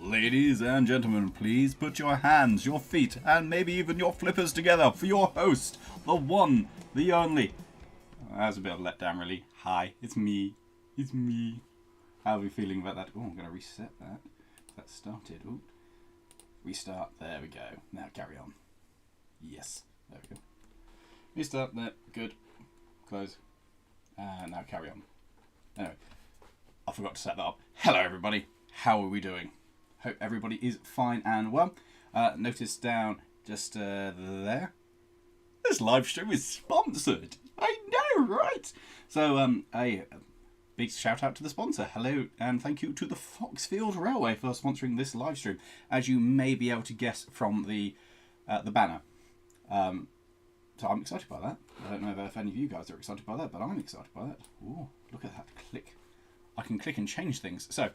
Ladies and gentlemen, please put your hands, your feet, and maybe even your flippers together for your host, the one, the only. That was a bit of a letdown, really. Hi, it's me. It's me. How are we feeling about that? Oh, I'm going to reset that. That started. Ooh. Restart. There we go. Now carry on. Yes. There we go. Restart. There. Good. Close. And now carry on. Anyway, I forgot to set that up. Hello, everybody. How are we doing? Hope everybody is fine and well. Notice down just there. This live stream is sponsored. I know, right? So, a big shout out to the sponsor. Hello and thank you to the Foxfield Railway for sponsoring this live stream. As you may be able to guess from the banner. So I'm excited by that. I don't know if any of you guys are excited by that, but I'm excited by that. Ooh, look at that click. I can click and change things. So,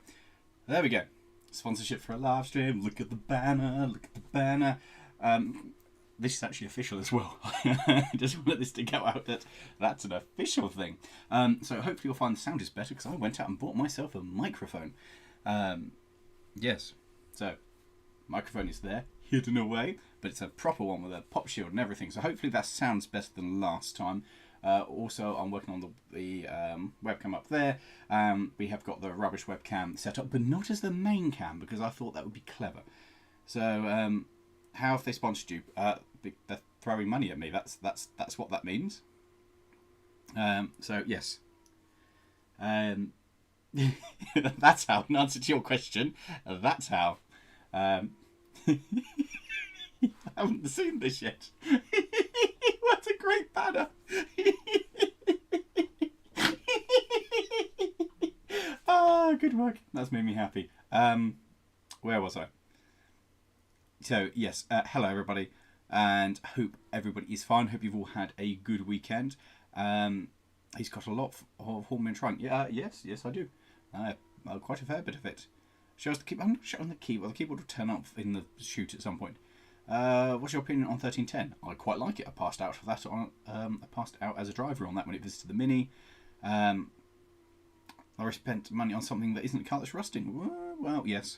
there we go. Sponsorship for a live stream. Look at the banner. Look at the banner. This is actually official as well. I just wanted this to go out that that's an official thing. So hopefully you'll find the sound is better because I went out and bought myself a microphone. Yes. So, microphone is there, hidden away, but it's a proper one with a pop shield and everything. So hopefully that sounds better than last time. Also, I'm working on the webcam up there. We have got the rubbish webcam set up, but not as the main cam because I thought that would be clever. So, how have they sponsored you? They're throwing money at me. That's what that means. So yes, that's how. In answer to your question, that's how. I haven't seen this yet. What a great banner! Ah, good work. That's made me happy. Where was I? So yes, hello everybody, and hope everybody is fine. Hope you've all had a good weekend. He's got a lot of Hornman Trunk. Yeah, yes, I do. Quite a fair bit of it. Shows the keyboard. I'm not showing the keyboard. The keyboard will turn up in the shoot at some point. What's your opinion on 1310? I quite like it. I passed out for that on. I passed out as a driver on that when it visited the Mini. I spent money on something that isn't a car that's rusting. Well, yes.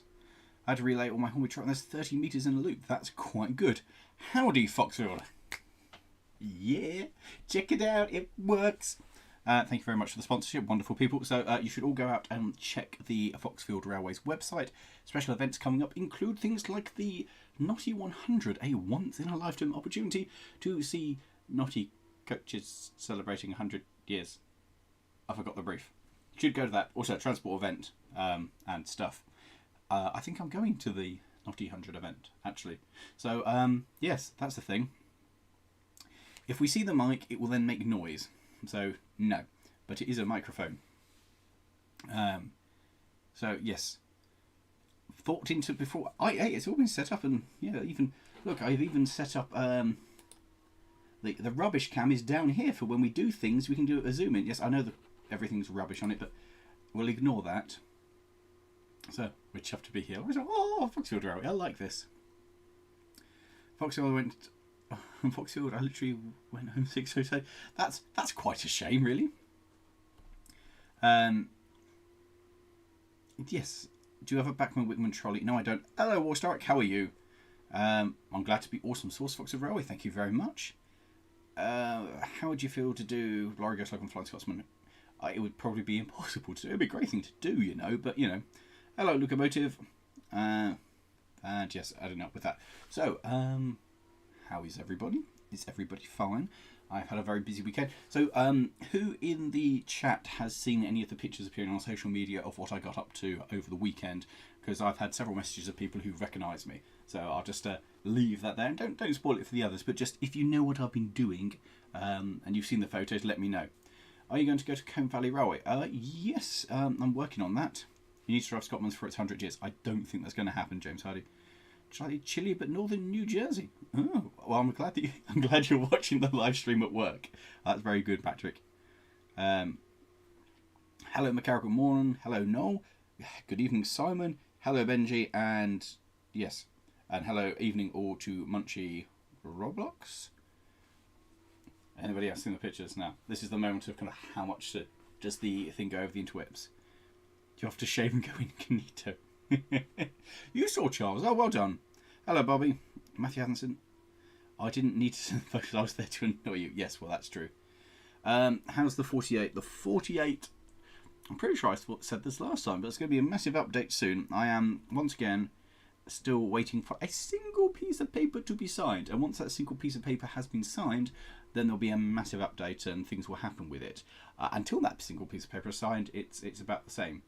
I had to relay all my Hornby truck and there's 30 metres in a loop. That's quite good. Howdy, Foxfield. Yeah, check it out. It works. Thank you very much for the sponsorship. Wonderful people. So you should all go out and check the Foxfield Railway's website. Special events coming up include things like the Notty 100, a once-in-a-lifetime opportunity to see Notty coaches celebrating 100 years. I forgot the brief. Should go to that. Also, a transport event and stuff. I think I'm going to the Notty 100 event, actually. So, yes, that's the thing. If we see the mic, it will then make noise. So, no. But it is a microphone. So, yes. Thought into it before. Hey, it's all been set up and, yeah, even... Look, I've even set up... the rubbish cam is down here for when we do things, we can do a zoom in. Yes, I know that everything's rubbish on it, but we'll ignore that. So, we're chuffed to be here. Oh, Foxfield Railway, I like this. Foxfield I literally went home sick, so that's quite a shame, really. Yes. Do you have a Bachman Whitman trolley? No, I don't. Hello, Warstark, how are you? I'm glad to be awesome source, Foxfield Railway, thank you very much. How would you feel to do Lawrie Goes Logan Flying Scotsman? It would probably be impossible to do. It'd be a great thing to do, you know, but, you know. Hello, Locomotive. And yes, I don't know with that. So, how is everybody? Is everybody fine? I've had a very busy weekend. So, who in the chat has seen any of the pictures appearing on social media of what I got up to over the weekend? Because I've had several messages of people who recognise me. So I'll just leave that there. And don't spoil it for the others, but just if you know what I've been doing and you've seen the photos, let me know. Are you going to go to Combe Valley Railway? Yes, I'm working on that. You need to drive Scotland's for its 100 years. I don't think that's going to happen, James Hardy. Slightly chilly, but northern New Jersey. Oh, well, I'm glad you're watching the live stream at work. That's very good, Patrick. Hello, Macau. Good morning. Hello, Noel. Good evening, Simon. Hello, Benji, and yes, and hello, evening all to Munchie Roblox. Anybody else seen the pictures? Now, this is the moment of kind of how much does the thing go over the interwebs. Do you have to shave and go incognito? You saw Charles. Oh, well done. Hello, Bobby. Matthew Hanson. I didn't need to send the photos. I was there to annoy you. Yes, well, that's true. How's the 48? The 48, I'm pretty sure I said this last time, but it's going to be a massive update soon. I am, once again, still waiting for a single piece of paper to be signed. And once that single piece of paper has been signed, then there'll be a massive update and things will happen with it. Until that single piece of paper is signed, it's about the same.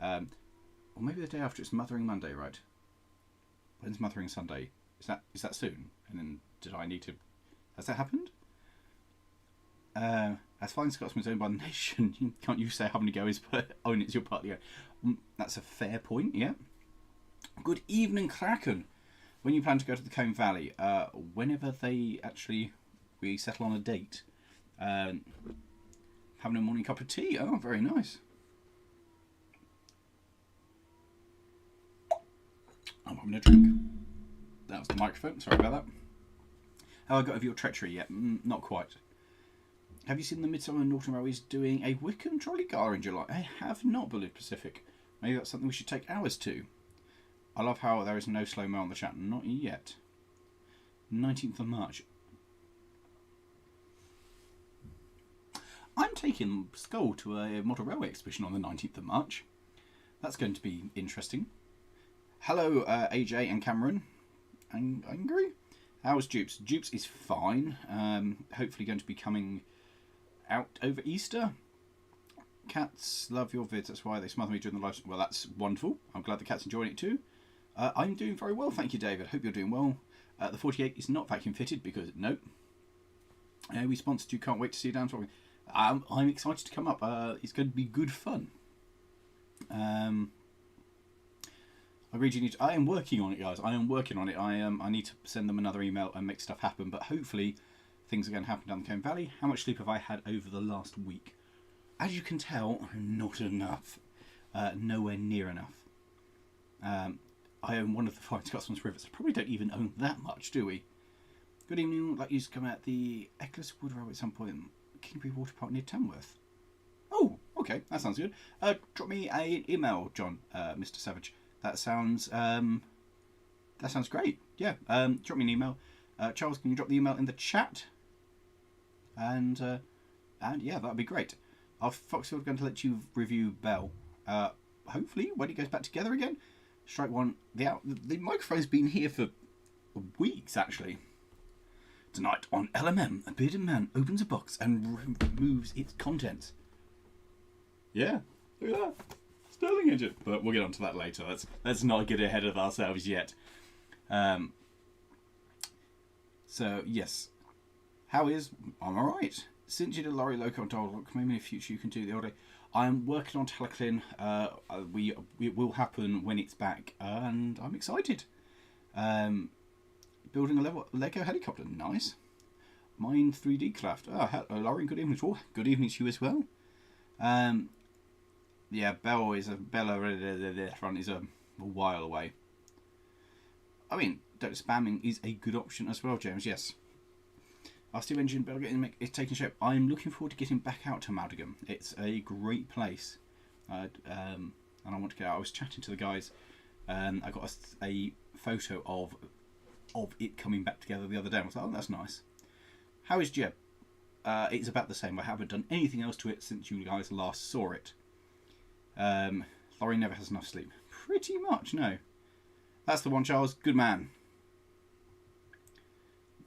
Or maybe the day after. It's Mothering Monday, right? When's Mothering Sunday? Is that soon? And then did I need to... Has that happened? As Flying Scotsman is owned by the nation, can't you say having to go is own it's your part? Yeah, that's a fair point. Yeah. Good evening, Kraken. When you plan to go to the Combe Valley? Whenever we settle on a date. Having a morning cup of tea. Oh, very nice. I'm having a drink. That was the microphone. Sorry about that. How I got over your treachery yet? Not quite. Have you seen the Midsummer and Norton Railways doing a Wickham trolley gala in July? I have not, Blue Pacific. Maybe that's something we should take hours to. I love how there is no slow-mo on the chat. Not yet. 19th of March. I'm taking Skull to a model railway exhibition on the 19th of March. That's going to be interesting. Hello, AJ and Cameron. Angry? How's Dupes? Dupes is fine. Hopefully going to be coming out over Easter. Cats love your vids. That's why they smother me during the live. Well, that's wonderful. I'm glad the cat's enjoying it too. I'm doing very well, thank you, David. Hope you're doing well. The 48 is not vacuum fitted because nope. We sponsored you. Can't wait to see you down talking. I'm excited to come up. It's going to be good fun. I really need to, I am working on it, guys. I am working on it. I need to send them another email and make stuff happen. But hopefully, things are going to happen down the Combe Valley. How much sleep have I had over the last week? As you can tell, not enough. Nowhere near enough. I own one of the Flying Scotsman's rivers. Probably don't even own that much, do we? Good evening. I'd like you to come at the Eccleswood Railway at some point. Kingbury Water Park near Tamworth. Oh, okay. That sounds good. Drop me an email, John, Mr. Savage. That sounds great. Yeah. Drop me an email. Charles, can you drop the email in the chat? And yeah, that'd be great. Are Foxfield going to let you review Bell? Hopefully, when it goes back together again. Strike one. The microphone's been here for weeks, actually. Tonight on LMM, a bearded man opens a box and removes its contents. Yeah, look at that. Stirling Engine. But we'll get onto that later. Let's not get ahead of ourselves yet. So, yes. How is... I'm alright. Since you did Lawrie Loco and Dialogue, maybe in the future you can do the other day. I'm working on Teleclin. It will happen when it's back. And I'm excited. Building a Lego helicopter. Nice. Mine 3D craft. Oh, hello, Lawrie. Good evening to all. Good evening to you as well. Yeah, Bella front is a while away. I mean, spamming is a good option as well, James. Yes. Our steam engine Bell is taking shape. I'm looking forward to getting back out to Maldegem. It's a great place, and I want to get out. I was chatting to the guys. I got a photo of it coming back together the other day. I was like, oh, that's nice. How is Jeb? It's about the same. I haven't done anything else to it since you guys last saw it. Lawrie never has enough sleep. Pretty much, no. That's the one, Charles. Good man.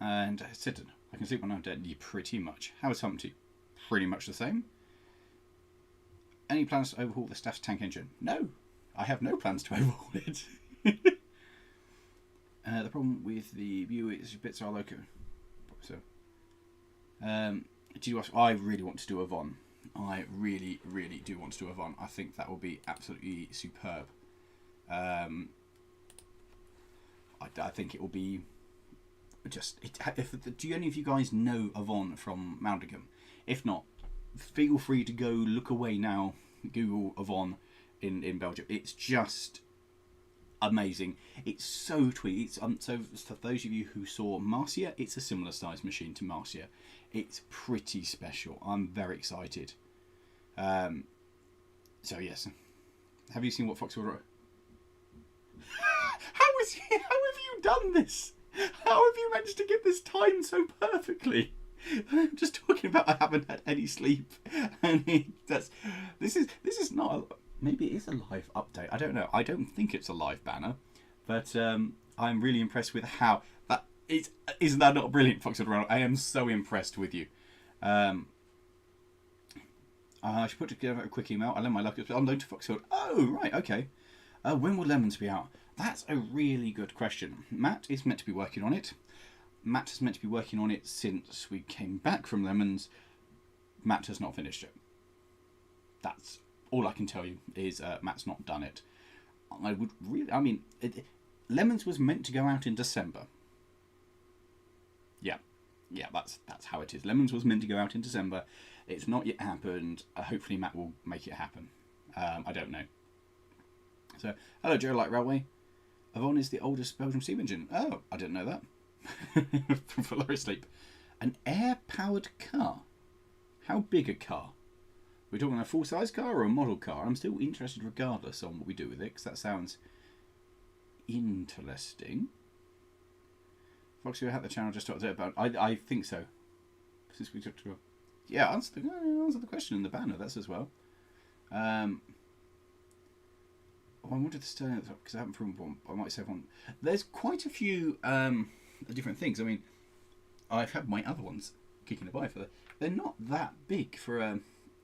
And Sitten. I can sleep when I'm dead. Yeah, pretty much. How is Humpty? Pretty much the same. Any plans to overhaul the staff's tank engine? No. I have no plans to overhaul it. The problem with the view is bits are loco. So, do you ask? I really want to do a Von. I really, really do want to do a Von. I think that will be absolutely superb. I think it will be just... do any of you guys know a Von from Maldegem? If not, feel free to go look away now. Google a Von in Belgium. It's just amazing. It's so tweet. It's so for those of you who saw Marcia, it's a similar size machine to Marcia. It's pretty special. I'm very excited. So yes, have you seen what Foxfield wrote? have you done this? How have you managed to get this time so perfectly? I'm just talking about I haven't had any sleep, and this is not maybe it is a live update. I don't know. I don't think it's a live banner, but I'm really impressed with how that is. Isn't that not brilliant, Foxwood Ronald? I am so impressed with you. I should put together a quick email. I lend my luck. I'm known to Foxwood. Oh right, okay. When will Lemons be out? That's a really good question. Matt is meant to be working on it. Matt is meant to be working on it since we came back from Lemons. Matt has not finished it. That's all I can tell you is Matt's not done it. Lemons was meant to go out in December. Yeah, that's how it is. Lemons was meant to go out in December. It's not yet happened. Hopefully Matt will make it happen. I don't know. So, hello Joe Light Railway. Avon is the oldest Belgian steam engine. Oh, I didn't know that. For Lawrie Sleep. An air-powered car. How big a car? We're talking a full-size car or a model car? I'm still interested regardless on what we do with it, because that sounds interesting. Fox, you had the channel just talked about. I think so. Since we talked to, yeah, answer the question in the banner. That's as well. I wanted to Stirling because I haven't proven one. I might say one. There's quite a few different things. I mean, I've had my other ones kicking by for. They're not that big for a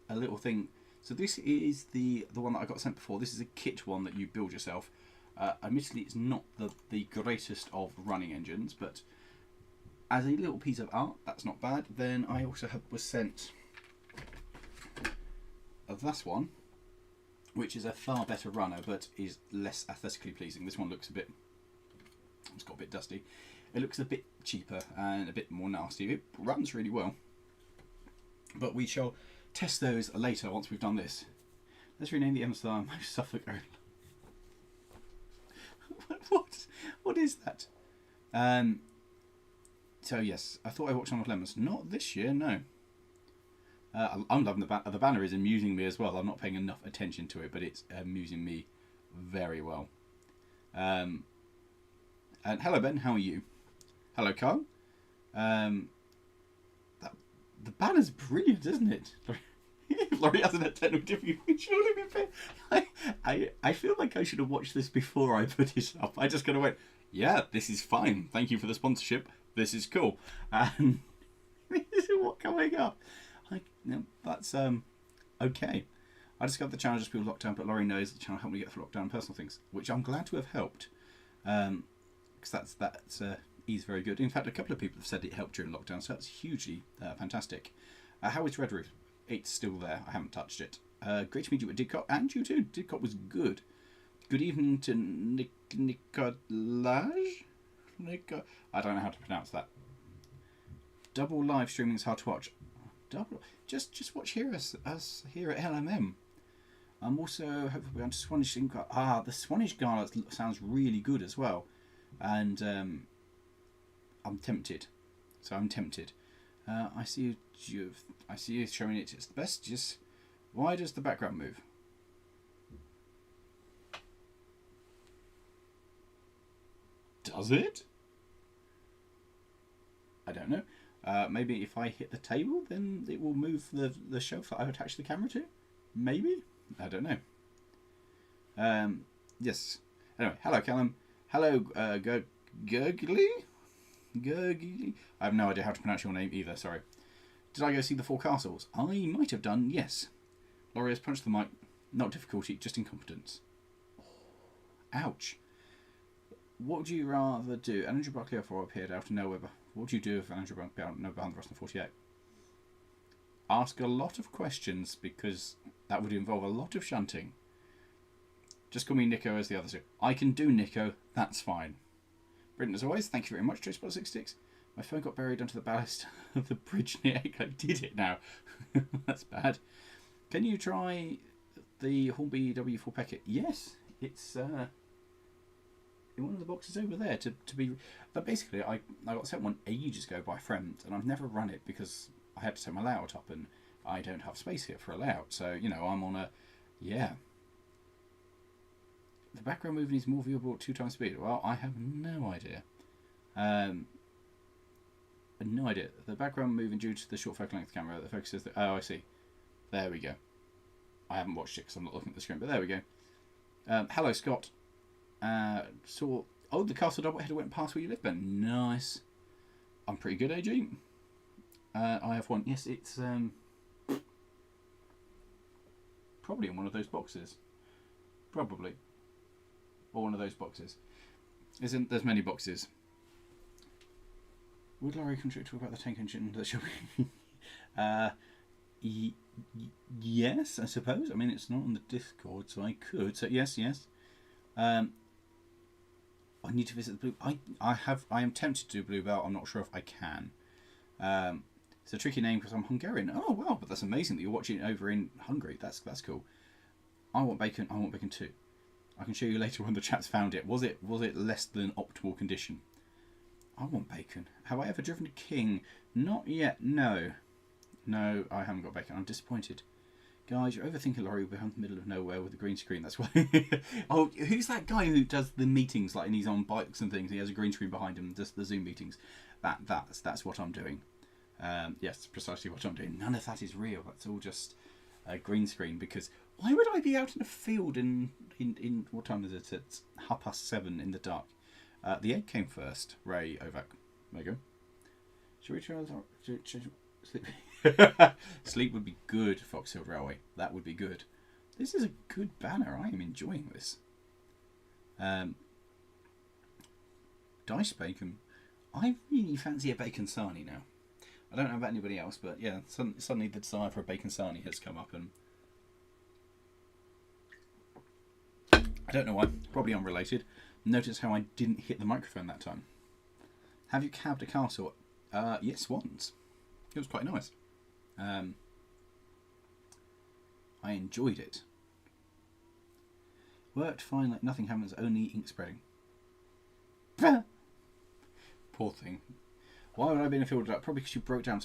little thing. So this is the one that I got sent before. This is a kit one that you build yourself. Admittedly, it's not the greatest of running engines, but as a little piece of art, that's not bad. Then I also was sent this one, which is a far better runner, but is less aesthetically pleasing. This one looks a bit, it's got a bit dusty. It looks a bit cheaper and a bit more nasty. It runs really well, but we shall test those later once we've done this. Let's rename the Amsterdam Suffolk. What is that? So yes, I thought I watched On of Lemons. Not this year, no. I'm loving the banner is amusing me as well. I'm not paying enough attention to it, but it's amusing me very well. And hello Ben, how are you? Hello Carl. The banner's brilliant, isn't it? Lawrie hasn't had technical difficulties. I feel like I should have watched this before I put it up. I just kind of went, yeah, this is fine. Thank you for the sponsorship. This is cool. And this is what coming up. That's okay. I discovered the channel just before lockdown, but Lawrie knows the channel helped me get through lockdown and personal things, which I'm glad to have helped. Because that's is very good. In fact, a couple of people have said it helped during lockdown, so that's hugely fantastic. How is Red Roof? It's still there. I haven't touched it. Great to meet you at Didcot, and you too. Didcot was good. Good evening to Nicolaj. I don't know how to pronounce that. Double live streaming is hard to watch. Double. Just watch us here at LMM. I'm also hopefully going to Swanage. The Swanage Gala sounds really good as well, and I'm tempted. So I'm tempted. I see you showing it. It's the best. Just why does the background move? Does it? I don't know. Maybe if I hit the table, then it will move the shelf that I've attached the camera to. Maybe. I don't know. Yes. Anyway, hello Callum. Hello Gurgly. I have no idea how to pronounce your name either. Sorry. Did I go see the Four Castles? I might have done. Yes. Lawrie has punched the mic. Not difficulty, just incompetence. Ouch. What would you rather do? Andrew Buckley or appeared out of nowhere? What would you do if Andrew Buckley out of nowhere behind the rest of the 48? Ask a lot of questions because that would involve a lot of shunting. Just call me Nico as the others do. I can do Nico, that's fine. Brilliant as always, thank you very much, TraceBot66. My phone got buried under the ballast of the bridge near Echo. Did it now? That's bad. Can you try the Hornby W4 packet? Yes, it's in one of the boxes over there to be. But basically, I got sent one ages ago by a friend, and I've never run it because I had to set my layout up, and I don't have space here for a layout. So I'm on a The background moving is more viewable at 2 times speed. Well, I have no idea. No idea. The background moving due to the short focal length camera. The focus is... Oh, I see. There we go. I haven't watched it because I'm not looking at the screen, but there we go. Hello, Scott. Oh, the castle doubleheader went past where you live, Ben. Nice. I'm pretty good, AG. I have one. Yes, it's probably in one of those boxes. Probably. Or one of those boxes. There's many boxes. Would Lawrie contribute to talk about the tank engine that should be... yes, I suppose. I mean, it's not on the Discord, so I could. So yes. I need to visit the Blue... I am tempted to do Blue Belt. I'm not sure if I can. It's a tricky name because I'm Hungarian. Oh, wow, but that's amazing that you're watching it over in Hungary. That's cool. I want bacon. I want bacon too. I can show you later when the chaps found it. Was it less than optimal condition? I want bacon. Have I ever driven a King? Not yet, no. No, I haven't got bacon. I'm disappointed. Guys, you're overthinking Lawrie. We're in the middle of nowhere with a green screen. That's why. Oh, who's that guy who does the meetings, like, and he's on bikes and things? He has a green screen behind him, does the Zoom meetings. That's what I'm doing. Yes, precisely what I'm doing. None of that is real. That's all just a green screen, because why would I be out in a field in what time is it? It's 7:30 in the dark. The egg came first. Ray Ovak. There you go. Should we try sleep? Sleep would be good, Foxhill Railway. That would be good. This is a good banner. I am enjoying this. Diced bacon. I really fancy a bacon sarnie now. I don't know about anybody else, but yeah, suddenly the desire for a bacon sarnie has come up, and I don't know why. Probably unrelated. Notice how I didn't hit the microphone that time. Have you cabbed a castle? Yes, once. It was quite nice. I enjoyed it. Worked fine, like nothing happens, only ink spreading. Poor thing. Why would I be in a field like that? Probably because you broke down.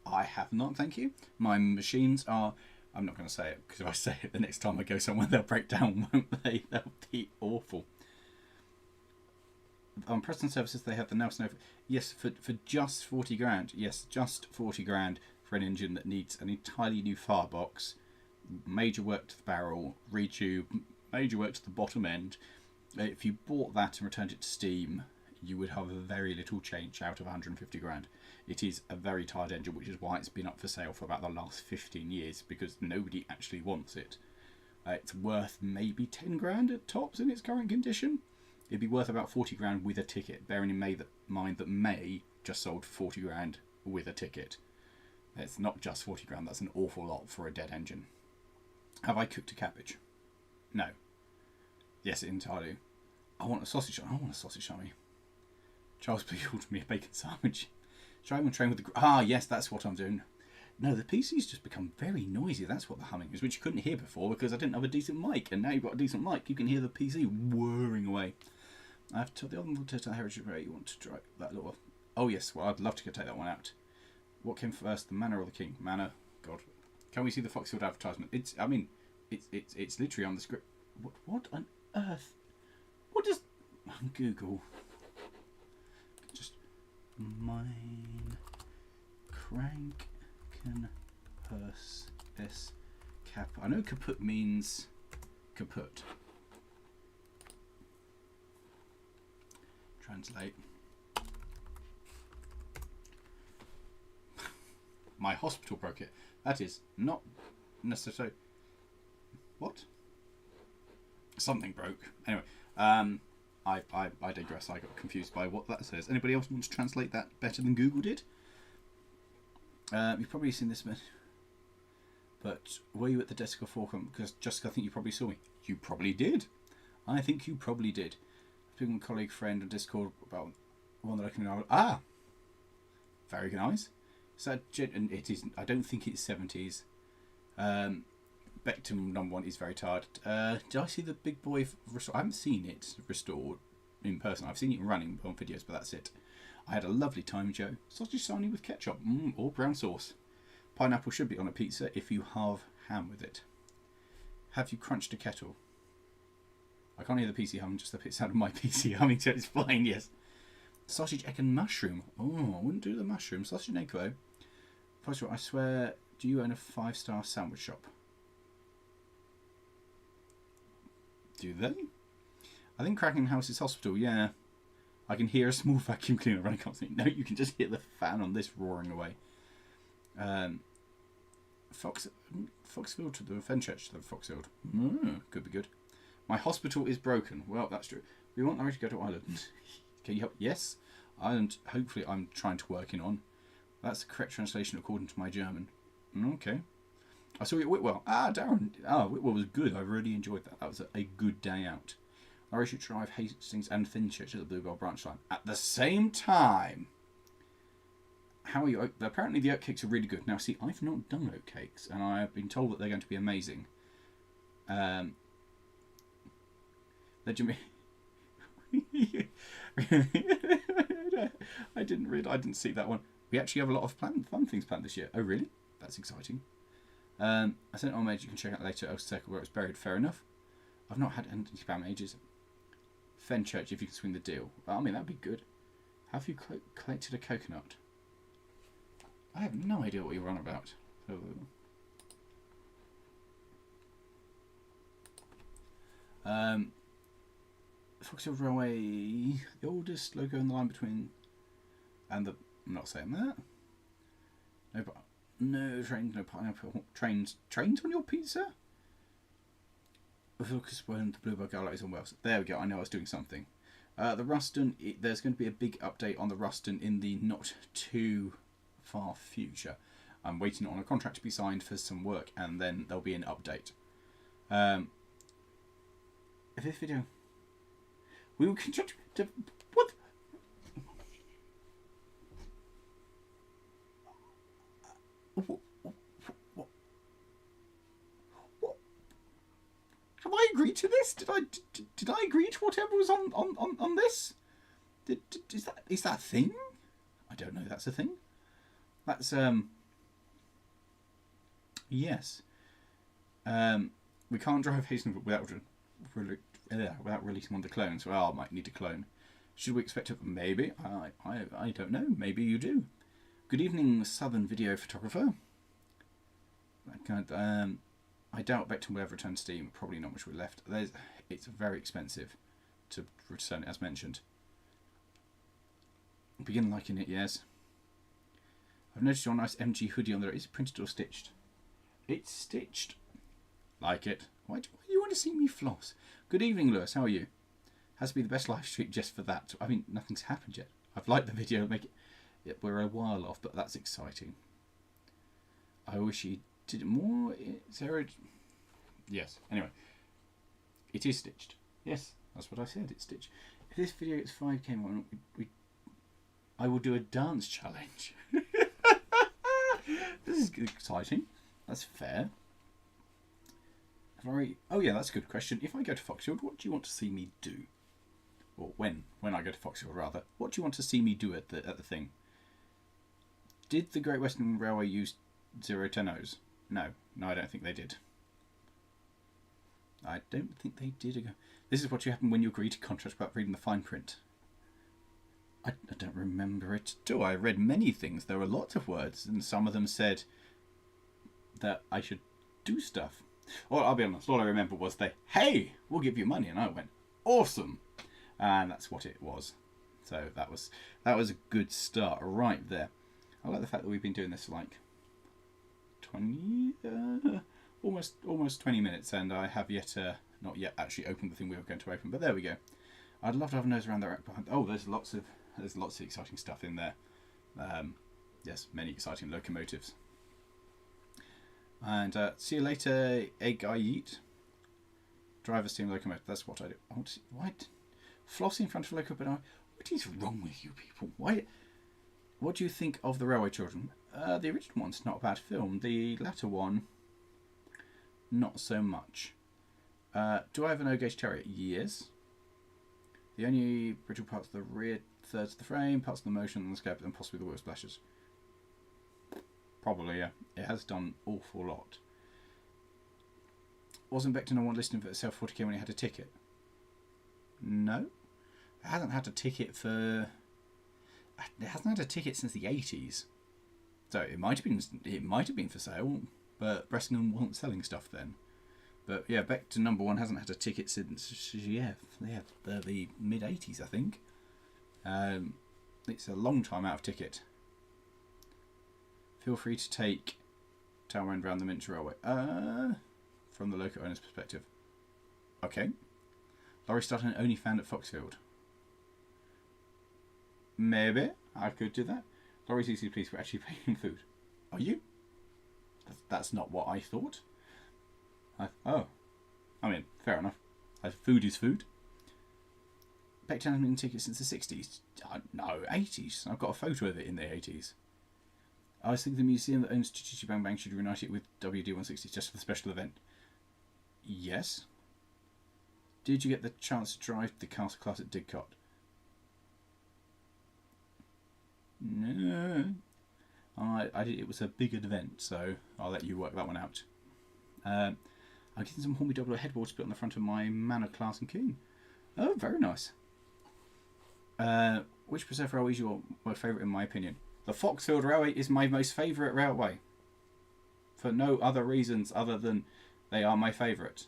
I have not, thank you. My machines are... I'm not going to say it, because if I say it the next time I go somewhere, they'll break down, won't they? They'll be awful. On Preston Services, they have the Nelson over. Yes, for just 40 grand. Yes, just 40 grand for an engine that needs an entirely new firebox, major work to the barrel, retube, major work to the bottom end. If you bought that and returned it to Steam, you would have very little change out of 150 grand. It is a very tired engine, which is why it's been up for sale for about the last 15 years, because nobody actually wants it. It's worth maybe 10 grand at tops in its current condition. It'd be worth about 40 grand with a ticket, bearing in mind that May just sold 40 grand with a ticket. It's not just 40 grand, that's an awful lot for a dead engine. Have I cooked a cabbage? No. Yes, entirely. I want a sausage. I want a sausage army. Charles, please order me a bacon sandwich. Shall I even train with the... Ah, yes, that's what I'm doing. No, the PC's just become very noisy. That's what the humming is, which you couldn't hear before because I didn't have a decent mic. And now you've got a decent mic, you can hear the PC whirring away. I have to tell the other to the Heritage Array you want to try that little... Oh, yes, well, I'd love to go take that one out. What came first, the Manor or the King? Manor. God. Can we see the Foxfield advertisement? It's literally on the script. What on earth? What does... Google... Just... Mine... Crank... Can... Purse... S... Cap... I know kaput means... kaput. Translate. My hospital broke it. That is not necessarily... What? Something broke. Anyway, I digress. I got confused by what that says. Anybody else want to translate that better than Google did? You've probably seen this, but were you at the desk of Forcom? Because Jessica, I think you probably saw me. You probably did. I think you probably did. Speaking with a colleague, friend on Discord about one that I can... Ah! Very nice. So it is. I don't think it's 70s. Beckham #1 is very tired. Did I see the big boy restored? I haven't seen it restored in person. I've seen it running on videos, but that's it. I had a lovely time, Joe. Sausage sarnie with ketchup or brown sauce. Pineapple should be on a pizza if you have ham with it. Have you crunched a kettle? I can't hear the PC humming, just the sound of my PC humming, so it's fine, yes. Sausage, egg and mushroom. Oh, I wouldn't do the mushroom. Sausage and egg, though. First of all, I swear, do you own a 5-star sandwich shop? Do they? I think Cracking House is hospital, yeah. I can hear a small vacuum cleaner running constantly. No, you can just hear the fan on this roaring away. Foxfield to the Fenchurch to the Foxfield. Could be good. My hospital is broken. Well, that's true. We want Lawrie to go to Ireland. Can you help? Yes. Ireland, hopefully I'm trying to work in on. That's the correct translation according to my German. Okay. I saw you at Whitwell. Darren. Whitwell was good. I really enjoyed that. That was a good day out. Lawrie should drive Hastings and Fenchurch at the Bluebell branch line at the same time. How are you? Apparently the oatcakes are really good. Now, see, I've not done oatcakes, and I have been told that they're going to be amazing. Jimmy. I didn't see that one. We actually have a lot of fun things planned this year. Oh, really? That's exciting. I sent it on Mage. You can check out later. Circle where it's buried. Fair enough. I've not had any spam ages. Fenchurch, if you can swing the deal. Well, I mean, that'd be good. Have you collected a coconut? I have no idea what you're on about. Foxfield Railway, the oldest loco in the line between and the. I'm not saying that. No trains, no pineapple trains. Trains on your pizza? Focus when the Bluebell Gallery is on Wales. There we go. I know I was doing something. The Ruston. There's going to be a big update on the Ruston in the not too far future. I'm waiting on a contract to be signed for some work, and then there'll be an update. If this video, we will continue to what? Have I agreed to this? Did I agree to whatever was on this? Is that a thing? I don't know. That's a thing. That's yes. We can't drive Hastings without releasing one of the clones. Well, I might need to clone. Should we expect it? Maybe. I don't know. Maybe you do. Good evening, Southern video photographer. I doubt Vector will ever return to Steam. Probably not much left. It's very expensive to return it, as mentioned. Begin liking it, yes. I've noticed your nice MG hoodie on there. Is it printed or stitched? It's stitched. Like it. Why do you want to see me floss? Good evening, Lewis. How are you? Has to be the best live stream just for that. I mean, nothing's happened yet. I've liked the video. We're a while off, but that's exciting. I wish he did it more. Yes. Anyway, it is stitched. Yes, that's what I said. It's stitched. If this video gets 5K on, I will do a dance challenge. This is exciting. That's fair. Oh yeah, that's a good question. If I go to Foxfield, what do you want to see me do? Or when I go to Foxfield, rather. What do you want to see me do at the thing? Did the Great Western Railway use 010s? No, I don't think they did. I don't think they did. This is what you happen when you agree to contracts without reading the fine print. I don't remember it at all. I read many things. There were lots of words, and some of them said that I should do stuff. Well, I'll be honest, all I remember was hey, we'll give you money, and I went, awesome. And that's what it was. So that was a good start right there. I like the fact that we've been doing this for like 20, almost 20 minutes, and I have not yet actually opened the thing we were going to open, but there we go. I'd love to have a nose around the rack behind. Oh, there's lots of exciting stuff in there. Yes, many exciting locomotives. And see you later, egg I eat. Driver steam locomotive. That's what I do. What? Floss in front of a locomotive. What is wrong with you people? Why? What do you think of The Railway Children? The original one's not a bad film. The latter one, not so much. Do I have an O-gauge Terrier? Yes. The only brittle parts of the rear thirds of the frame, parts of the motion and the scope, and possibly the wheel splashes. Probably, yeah. It has done an awful lot. Wasn't Vector no one listening for itself 40k when he had a ticket? No. It hasn't had a ticket for... It hasn't had a ticket since the 80s. So it might have been for sale, but Bressingham wasn't selling stuff then. But yeah, Beckton number 1 hasn't had a ticket since the mid 80s, I think. It's a long time out of ticket. Feel free to take Townwind round the Minch Railway. From the local owner's perspective. Okay. Lawrie started an OnlyFans at Foxfield. Maybe I could do that. Lawrie's easy police were actually paying food. Are you? That's not what I thought. I mean, fair enough. Food is food. Beckton hasn't been tickets since the 60s. No, 80s. I've got a photo of it in the 80s. I was thinking the museum that owns Chichi Bang Bang should reunite it with WD-160 just for the special event. Yes. Did you get the chance to drive the castle class at Didcot? No. I did. It was a big event, so I'll let you work that one out. I'm getting some Hornby Double headboard split on the front of my Manor Class and King. Oh, very nice. Which preserve railway is your favourite in my opinion? The Foxfield Railway is my most favourite railway. For no other reasons other than they are my favourite.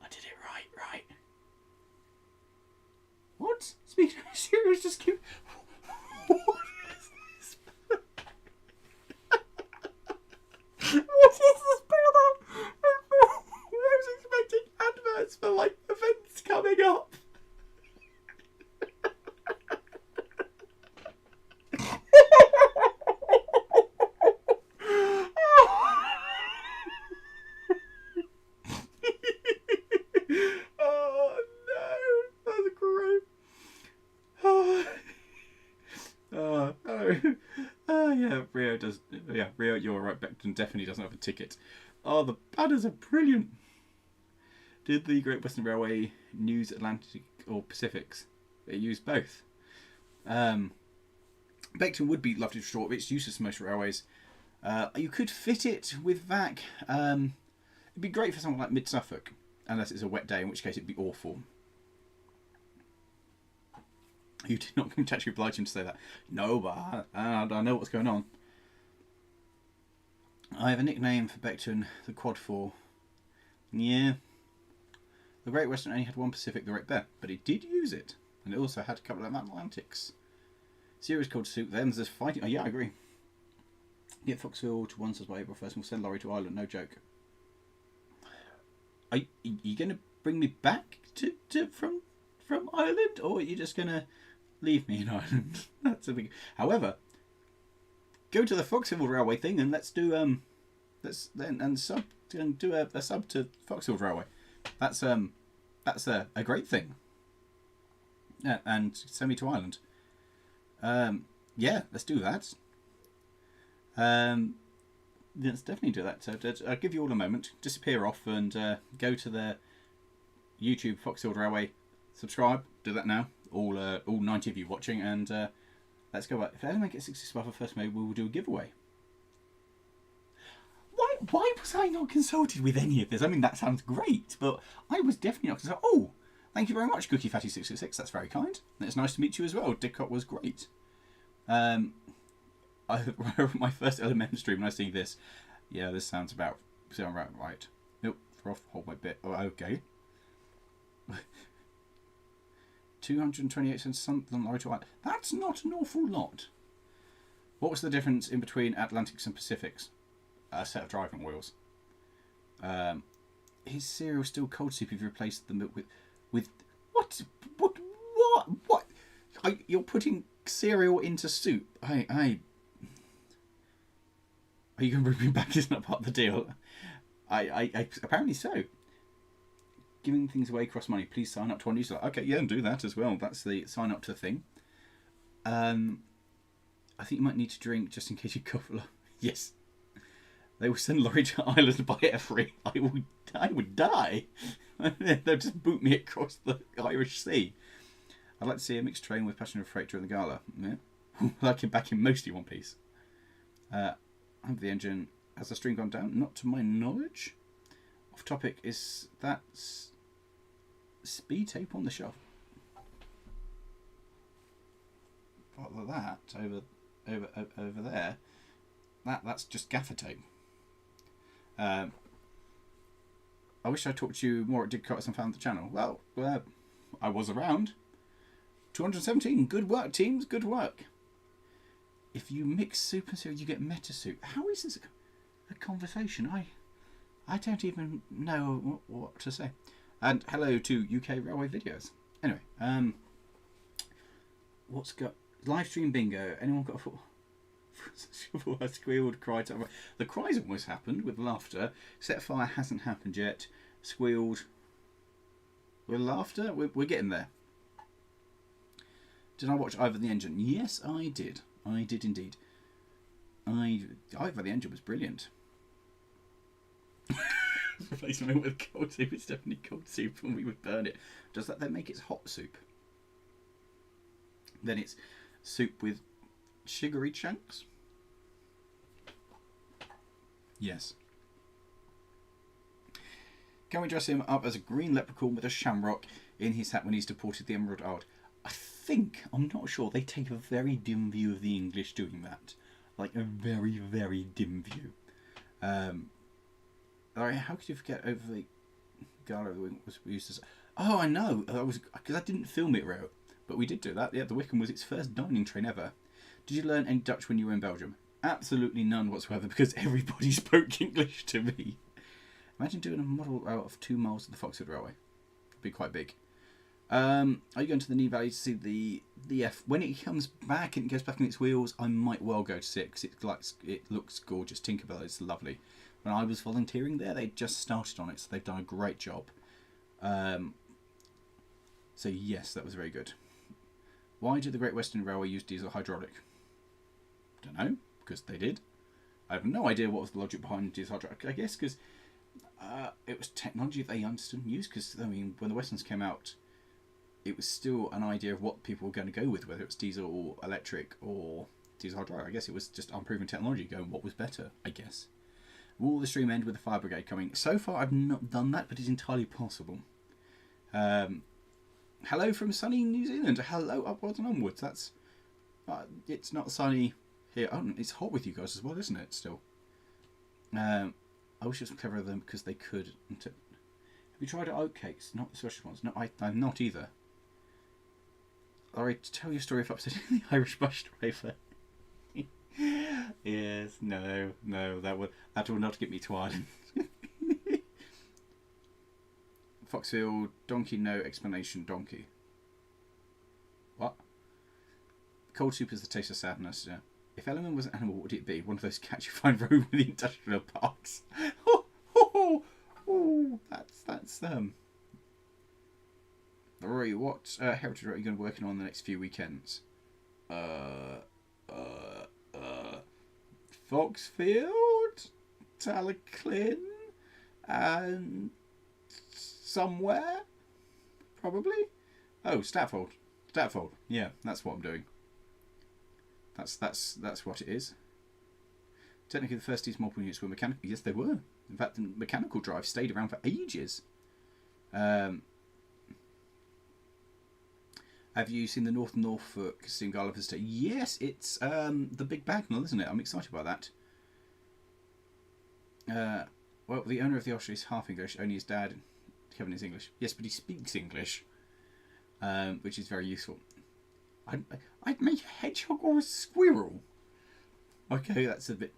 I did it right. What? Speaking of serious, just keep... What is this? What is this banner? I was expecting adverts for like events coming up. Oh no, that's great. Yeah, Rio does. Yeah, Rio, you're right. Beckton definitely doesn't have a ticket. Oh, the banners are brilliant. Did the Great Western Railway use Atlantic or Pacifics? It used both. Beckton would be lovely to short, but it's useless for most railways. You could fit it with VAC. It'd be great for something like Mid Suffolk, unless it's a wet day, in which case it'd be awful. You did not actually oblige him to say that. No, but I know what's going on. I have a nickname for Beckton, the Quad 4. Yeah. The Great Western only had one Pacific, the Great Bear, but it did use it. And it also had a couple of Atlantics. Series called Suit, them's this fighting. Oh, yeah, I agree. Get Foxfield to one says by April 1st and we'll send Lawrie to Ireland, no joke. Are you going to bring me back from Ireland, or are you just going to leave me in Ireland? That's a big... However, go to the Foxfield Railway thing and let's do do a sub to Foxfield Railway. That's a great thing. Yeah, and send me to Ireland. Yeah, let's do that. Let's definitely do that. So I'll give you all a moment. Disappear off and go to the YouTube Foxfield Railway. Subscribe. Do that now. All 90 of you watching, and let's go back. If anyone gets 60 subs for first, maybe we will do a giveaway. Why was I not consulted with any of this? I mean, that sounds great, but I was definitely not consulted. Oh, thank you very much, Cookie Fatty 666. That's very kind. And it's nice to meet you as well. Didcot was great. My first Elemental stream, when I see this, yeah, this sounds about right. Nope, throw off the whole my bit. Oh, okay. 228 cents something on Lawrie to Ireland. That's not an awful lot. What was the difference in between Atlantics and Pacifics? A set of driving wheels. Is cereal still cold soup if you replaced the milk with what? You're putting cereal into soup. Are you going to bring me back? Isn't that part of the deal? I apparently so. Giving things away costs money. Please sign up to our newsletter. Okay, yeah, and do that as well. That's the sign up to the thing. I think you might need to drink just in case you cough a lot. Yes. They will send Lawrie to Ireland by air free. I would die. They'll just boot me across the Irish Sea. I'd like to see a mixed train with passenger freight during the gala. Yeah. Like him back in mostly one piece. I have the engine. Has the stream gone down? Not to my knowledge. Off topic is that's speed tape on the shelf. But that over there, that's just gaffer tape. I wish I talked to you more at Dig Cutters and found the channel. Well, I was around. 217. Good work, teams. Good work. If you mix soup and cereal, you get meta soup. How is this a conversation? I don't even know what to say. And hello to UK Railway Videos. Anyway, what's got live stream bingo? Anyone got a foot? I squealed, cried. The cries almost happened with laughter. Set fire hasn't happened yet. Squealed with laughter. We're getting there. Did I watch Ivor the Engine? Yes, I did. I did indeed. Ivor the Engine was brilliant. Replacing milk with cold soup. It's definitely cold soup, and we would burn it. Does that then make it hot soup? Then it's soup with sugary chunks. Yes. Can we dress him up as a green leprechaun with a shamrock in his hat when he's deported the Emerald Isle? I'm not sure, they take a very dim view of the English doing that. Like a very, very dim view. Alright, how could you forget over the gala of the Wickham was used as... Oh, I know, because I didn't film it right, but we did do that. Yeah, the Wickham was its first dining train ever. Did you learn any Dutch when you were in Belgium? Absolutely none whatsoever, because everybody spoke English to me. Imagine doing a model out of 2 miles of the Foxwood Railway. It'd be quite big. Are you going to the Knee Valley to see the F? When it comes back and it goes back on its wheels, I might well go to see it, because it looks gorgeous. Tinkerbell is lovely. When I was volunteering there, they just started on it, so they've done a great job. So yes, that was very good. Why did the Great Western Railway use diesel hydraulic? Don't know, because they did. I have no idea what was the logic behind diesel hydraulic. I guess because it was technology they understood and used. Because I mean, when the Westerns came out, it was still an idea of what people were going to go with, whether it was diesel or electric or diesel hydraulic. I guess it was just unproven technology going what was better, I guess. Will the stream end with the fire brigade coming? So far I've not done that, but it's entirely possible. Hello from sunny New Zealand. Hello, upwards and onwards. That's it's not sunny here. Oh, it's hot with you guys as well, isn't it, still? I wish it was cleverer of them because they could. Have you tried oatcakes? Not the Scottish ones. No, I'm not either. Alright, tell your story of upsetting the Irish bus driver. Yes, no, that will not get me to Ireland. Foxfield, donkey, no explanation, donkey. What? Cold soup is the taste of sadness, yeah. If Elliman was an animal, what would it be? One of those cats you find roaming in the industrial parks. That's Rory, what heritage are you going to be working on the next few weekends? Foxfield, Talaclin, and somewhere, probably. Oh, Statfold. Yeah, that's what I'm doing. That's what it is. Technically, the first diesel mobile units were mechanical. Yes, they were. In fact, the mechanical drive stayed around for ages. Have you seen the Norfolk Steam Gala Visitor? Yes, it's the Big Bagnall, isn't it? I'm excited about that. Well, the owner of the Osher is half English. Only his dad, Kevin, is English. Yes, but he speaks English, which is very useful. I'd make a hedgehog or a squirrel. Okay, that's a bit...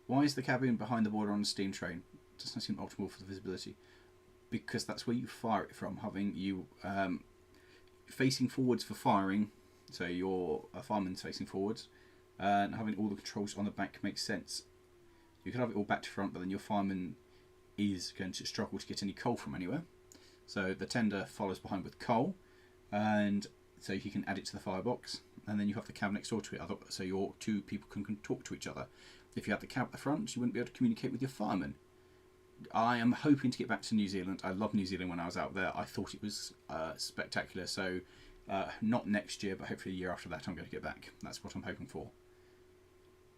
Why is the cabin behind the border on a steam train? Doesn't seem optimal for the visibility. Because that's where you fire it from, having you facing forwards for firing, so your fireman's facing forwards, and having all the controls on the back makes sense. You can have it all back to front, but then your fireman is going to struggle to get any coal from anywhere. So the tender follows behind with coal, and so he can add it to the firebox, and then you have the cab next door to it, so your two people can talk to each other. If you had the cab at the front, you wouldn't be able to communicate with your fireman. I am hoping to get back to New Zealand. I loved New Zealand when I was out there. I thought it was spectacular. So not next year, but hopefully a year after that I'm going to get back. That's what I'm hoping for.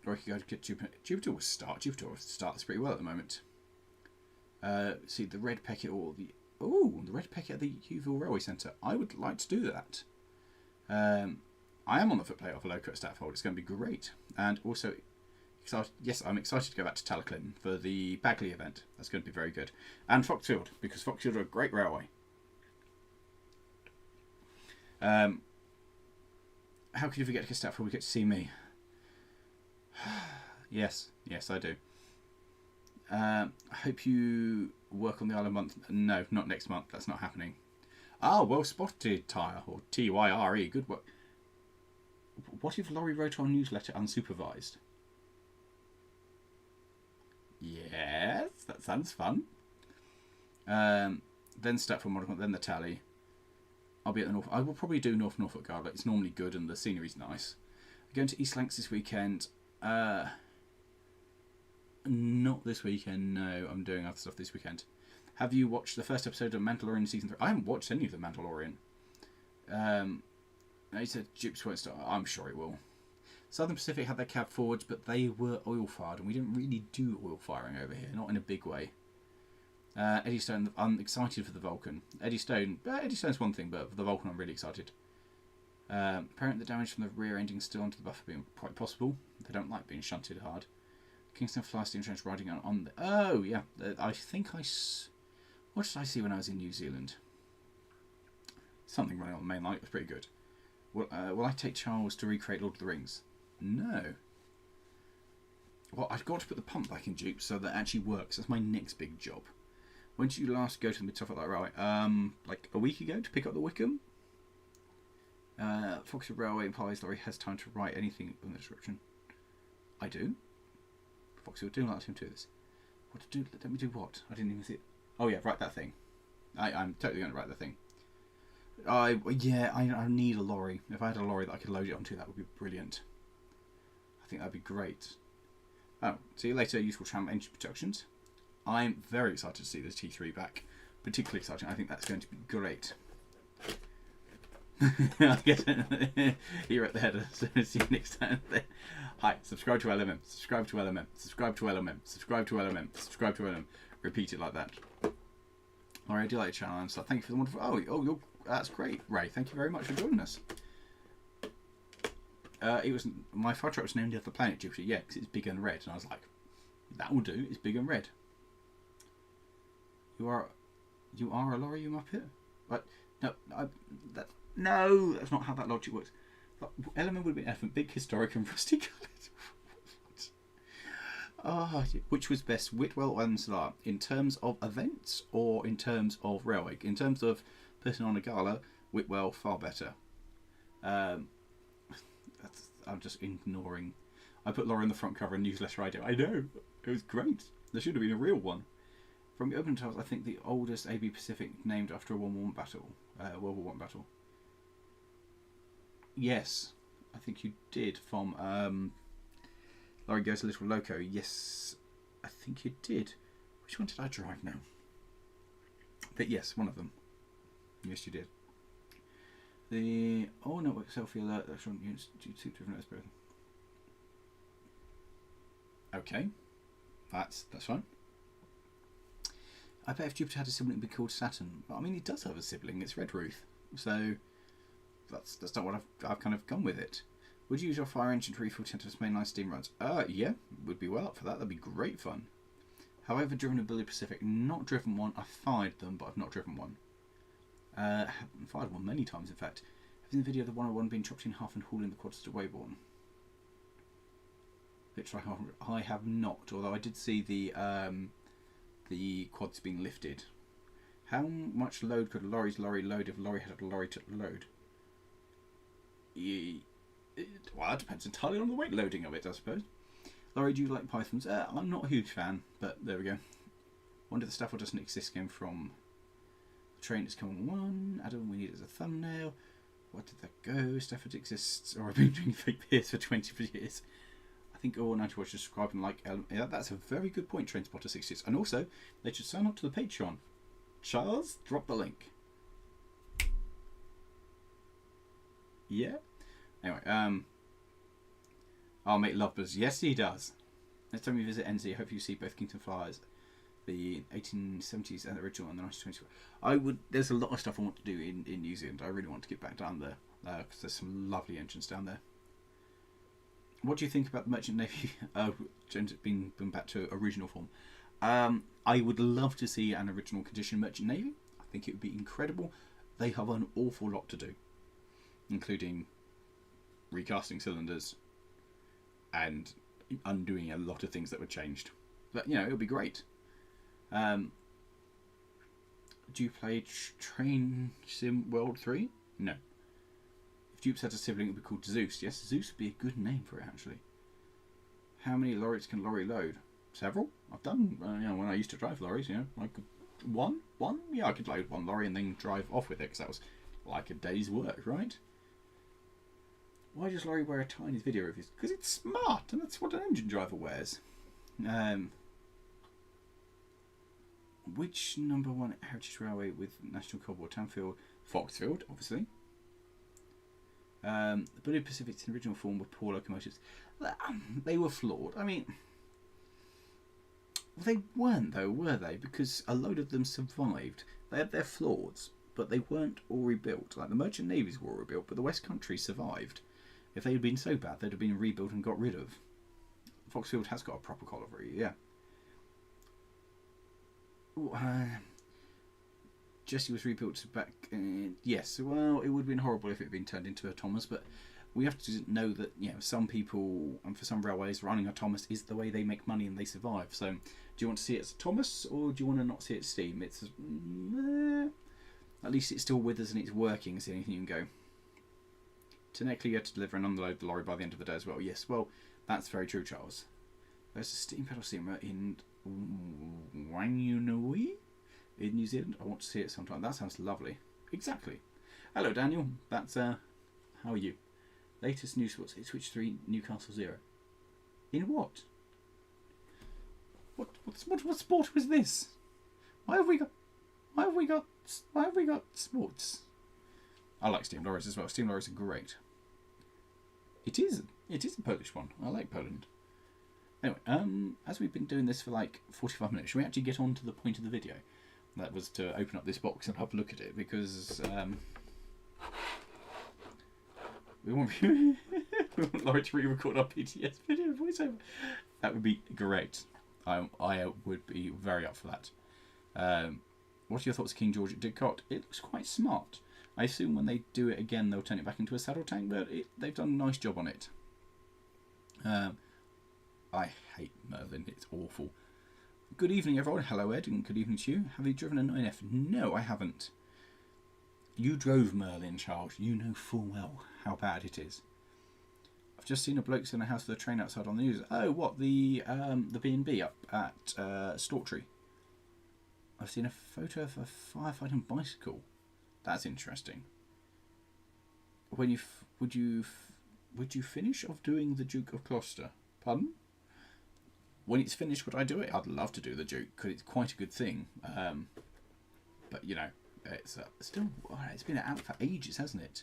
Or I could go to get Jupiter. Jupiter will start. Jupiter will start this pretty well at the moment. See, the red packet or the Oh, the red packet at the Yeovil Railway Centre. I would like to do that. I am on the footplate of a low-cut scaffold. It's going to be great. And also, yes, I'm excited to go back to Talaclin for the Bagley event. That's going to be very good. And Foxfield, because Foxfield are a great railway. How could you forget to get staff before we get to see me? Yes, I do. I hope you work on the Isle of Month. No, not next month. That's not happening. Ah, well spotted, Tyre, or Tyre. Good work. What if Lawrie wrote our newsletter unsupervised? Yes, that sounds fun. Then Stepford Modicum, then the Tally. I'll be at the North. I will probably do North Norfolk Guard. It's normally good and the scenery's nice. I'm going to East Lancs this weekend. Not this weekend. No, I'm doing other stuff this weekend. Have you watched the first episode of Mandalorian season 3? I haven't watched any of the Mandalorian. He said Dupes won't start. I'm sure it will. Southern Pacific had their cab forwards, but they were oil fired, and we didn't really do oil firing over here, not in a big way. Eddie Stone, I'm excited for the Vulcan. Eddie Stone's one thing, but for the Vulcan I'm really excited. Apparently the damage from the rear ending still onto the buffer being quite possible. They don't like being shunted hard. Kingston Fly Steam Trench riding on the... Oh, yeah. I think what did I see when I was in New Zealand? Something running on the main line. It was pretty good. Will I take Charles to recreate Lord of the Rings? No. Well, I've got to put the pump back in Duke so that it actually works. That's my next big job. When did you last go to the Mid-Suffolk Light Railway? Like a week ago to pick up the Wickham. Foxford Railway implies Lawrie has time to write anything in the description. I do. Foxford do like him to do this. What to do? Let me do what? I didn't even see it. Oh yeah, write that thing. I'm totally going to write that thing. I need a lorry. If I had a lorry that I could load it onto, that would be brilliant. I think that'd be great. Oh, see you later, Useful Tram Engine Productions. I'm very excited to see this T3 back. Particularly exciting. I think that's going to be great. You're at the header, so see you next time. Hi, subscribe to LMM, subscribe to LMM, subscribe to LMM, subscribe to LMM, subscribe to LMM. Repeat it like that. Alright, I do like your channel and stuff. Thank you for the wonderful... that's great, Ray. Thank you very much for joining us. It was my fire truck was named after the planet Jupiter, yeah, because it's big and red, and I was like, that will do. It's big and red. You are a lorry, you muppet. But no, that's not how that logic works. Element would be elephant, big, historic, and rusty coloured. Which was best, Whitwell or Solar, in terms of events or in terms of railway? In terms of person on a gala, Whitwell far better. I'm just ignoring. I put Laura in the front cover and newsletter idea. I know, it was great. There should have been a real one. From the open tales, I think the oldest AB Pacific named after a World War I battle. Yes, I think you did. From Lawrie Goes a Little Loco. Yes, I think you did. Which one did I drive now? But yes, one of them. Yes, you did. The network selfie alert electronic units due to different aspects. Okay, that's fine. I bet if Jupiter had a sibling, it'd be called Saturn. But I mean, it does have a sibling. It's Red Ruth. So that's not what I've kind of gone with it. Would you use your fire engine to refuel Tenter's mainline steam runs? Yeah, would be well up for that. That'd be great fun. However, driven a Billy Pacific, not driven one. I've fired them, but I've not driven one. I haven't fired one many times, in fact. I've seen the video of the 101 being chopped in half and hauled in the quads to Weybourne. Which I have not, although I did see the quads being lifted. How much load could Lorry's lorry load if Lawrie had a lorry to load? Well, it depends entirely on the weight loading of it, I suppose. Lawrie, do you like pythons? I'm not a huge fan, but there we go. Wonder the Stafford doesn't exist came from. The train is coming one. Adam, we need it as a thumbnail. Where did that go? Stafford exists, or I've been doing fake beers for 20 years. I think all 90 watchers subscribe and like. Yeah, that's a very good point, Trainspotter66. And also, they should sign up to the Patreon. Charles, drop the link. Yeah. Anyway, I'll make Lovebirds. Yes, he does. Next time you visit NZ, I hope you see both Kingston Flyers the 1870s and the original and the 1920s. I would. There's a lot of stuff I want to do in New Zealand. I really want to get back down there because there's some lovely engines down there. What do you think about the Merchant Navy? Being back to original form. I would love to see an original condition Merchant Navy. I think it would be incredible. They have an awful lot to do, including recasting cylinders and undoing a lot of things that were changed. But you know, it would be great. Do you play Train Sim World 3? No. If Dupes had a sibling, it would be called Zeus. Yes, Zeus would be a good name for it, actually. How many lorries can Lawrie load? Several. I've done, you know, when I used to drive lorries, you know, I could, one? Yeah, I could load one lorry and then drive off with it, because that was like a day's work, right? Why does Lawrie wear a tiny video reviews? Because it's smart, and that's what an engine driver wears. Which number one heritage railway with National Cold War Tanfield? Foxfield, obviously. The Blue Pacific's in original form were poor locomotives. They were flawed. I mean, well, they weren't though, were they? Because a load of them survived. They had their flaws, but they weren't all rebuilt. Like the Merchant Navies were all rebuilt, but the West Country survived. If they had been so bad, they'd have been rebuilt and got rid of. Foxfield has got a proper colliery, yeah. Jesse was rebuilt back. Yes, well, it would have been horrible if it had been turned into a Thomas, but we have to know that, you know, some people and for some railways, running a Thomas is the way they make money and they survive. So, do you want to see it as a Thomas or do you want to not see it as steam? It's at least it's still with us and it's working. Is anything you can go. Technically, you had to deliver and unload the lorry by the end of the day as well. Yes, well, that's very true, Charles. There's a steam pedal steamer in Wanganui in New Zealand. I want to see it sometime. That sounds lovely. Exactly. Hello, Daniel. That's how are you? Latest news sports. Switch 3 Newcastle 0. In what? What sport was this? Why have we got sports? I like steam lorries as well. Steam lorries are great. It is a Polish one. I like Poland. Anyway, as we've been doing this for like 45 minutes, should we actually get on to the point of the video? That was to open up this box and have a look at it, because we want Lawrie to re-record our PTS video voiceover. That would be great. I would be very up for that. What are your thoughts of King George at Didcot? It looks quite smart. I assume when they do it again, they'll turn it back into a saddle tank, but they've done a nice job on it. I hate Merlin. It's awful. Good evening, everyone. Hello, Ed, and good evening to you. Have you driven a 9F? No, I haven't. You drove Merlin, Charles. You know full well how bad it is. I've just seen a bloke in a house with a train outside on the news. Oh, what? The B&B up at Stortree. I've seen a photo of a firefighting bicycle. That's interesting. Would you finish off doing the Duke of Gloucester? Pardon? When it's finished, would I do it? I'd love to do the Duke because it's quite a good thing. But you know, it's still it's been out for ages, hasn't it?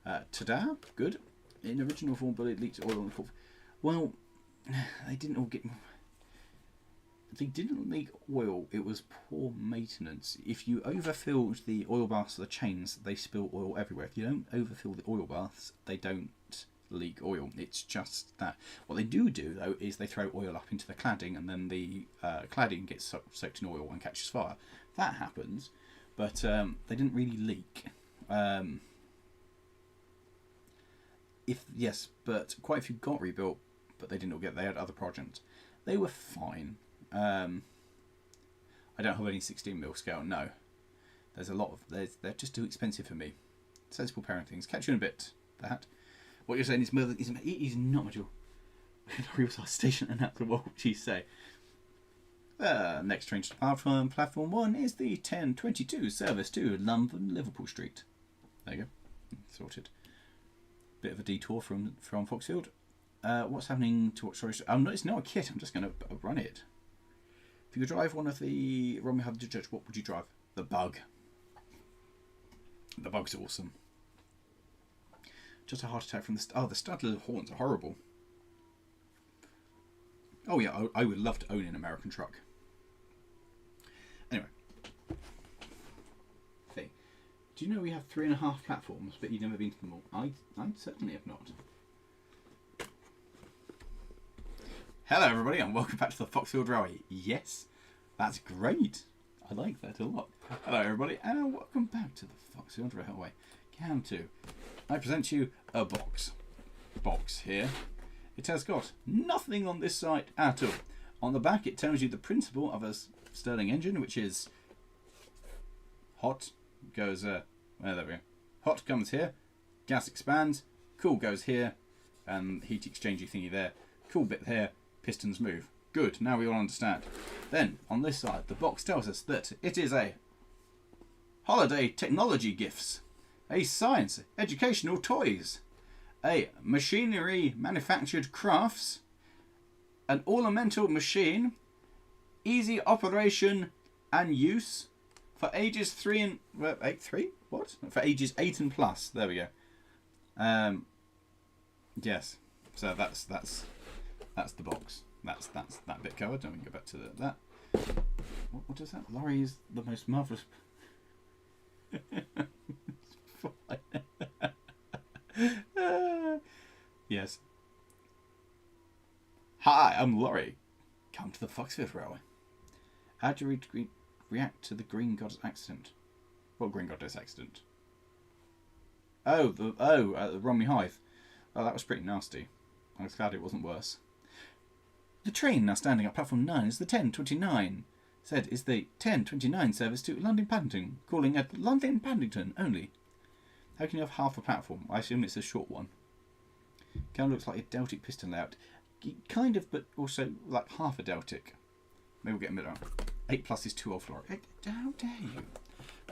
Ta-da! Good. In original form, but it leaked oil on the fourth. Well, they didn't all get. They didn't leak oil. It was poor maintenance. If you overfilled the oil baths or the chains, they spill oil everywhere. If you don't overfill the oil baths, they don't leak oil. It's just that. What they do though is they throw oil up into the cladding, and then the cladding gets soaked in oil and catches fire. That happens, but they didn't really leak. Yes, but quite a few got rebuilt, but they didn't all get. They had other projects. They were fine. I don't have any 16mm scale. No, there's a lot of they're just too expensive for me. Sensible parenting. Catch you in a bit. That. What you're saying is Merlin is not mature. Lawrie was our station announcer. What would you say? Next train to platform 1 is the 10:22 service to London Liverpool Street. There you go. Sorted. Bit of a detour from Foxfield. What's happening to what storage? No, it's not a kit. I'm just going to run it. If you could drive one of the Romeo Hunter Church, what would you drive? The Bug. The Bug's awesome. Just a heart attack from the... Oh, the Stadler horns are horrible. Oh yeah, I would love to own an American truck. Do you know we have 3.5 platforms, but you've never been to them all? I certainly have not. Hello everybody and welcome back to the Foxfield Railway. Yes, that's great. I like that a lot. Hello everybody and welcome back to the Foxfield Railway. Cam 2. I present you a box. Box here. It has got nothing on this side at all. On the back it tells you the principle of a Stirling engine, which is hot goes there we go. Hot comes here, gas expands, cool goes here, and heat exchangey thingy there. Cool bit here, pistons move. Good, now we all understand. Then on this side the box tells us that it is a holiday technology gifts, a science educational toys, a machinery manufactured crafts, an ornamental machine, easy operation and use for ages 3 and for ages 8 and plus. There we go. Yes. So that's the box. That's that bit covered. Then we can go back to that. What is that? Lawrie is the most marvellous. Yes. Hi, I'm Lawrie. Come to the Foxfield Railway. How do you react to the Green Goddess accident? What Green Goddess accident? Oh, the Romney Hive. Oh, that was pretty nasty. I was glad it wasn't worse. The train now standing at platform 9 is the 10:29. Said is the 10:29 service to London Paddington, calling at London Paddington only. How can you have half a platform? I assume it's a short one. Kind of looks like a Deltic piston layout. Kind of, but also like half a Deltic. Maybe we'll get a middle. 8 plus is too old for it. How dare you?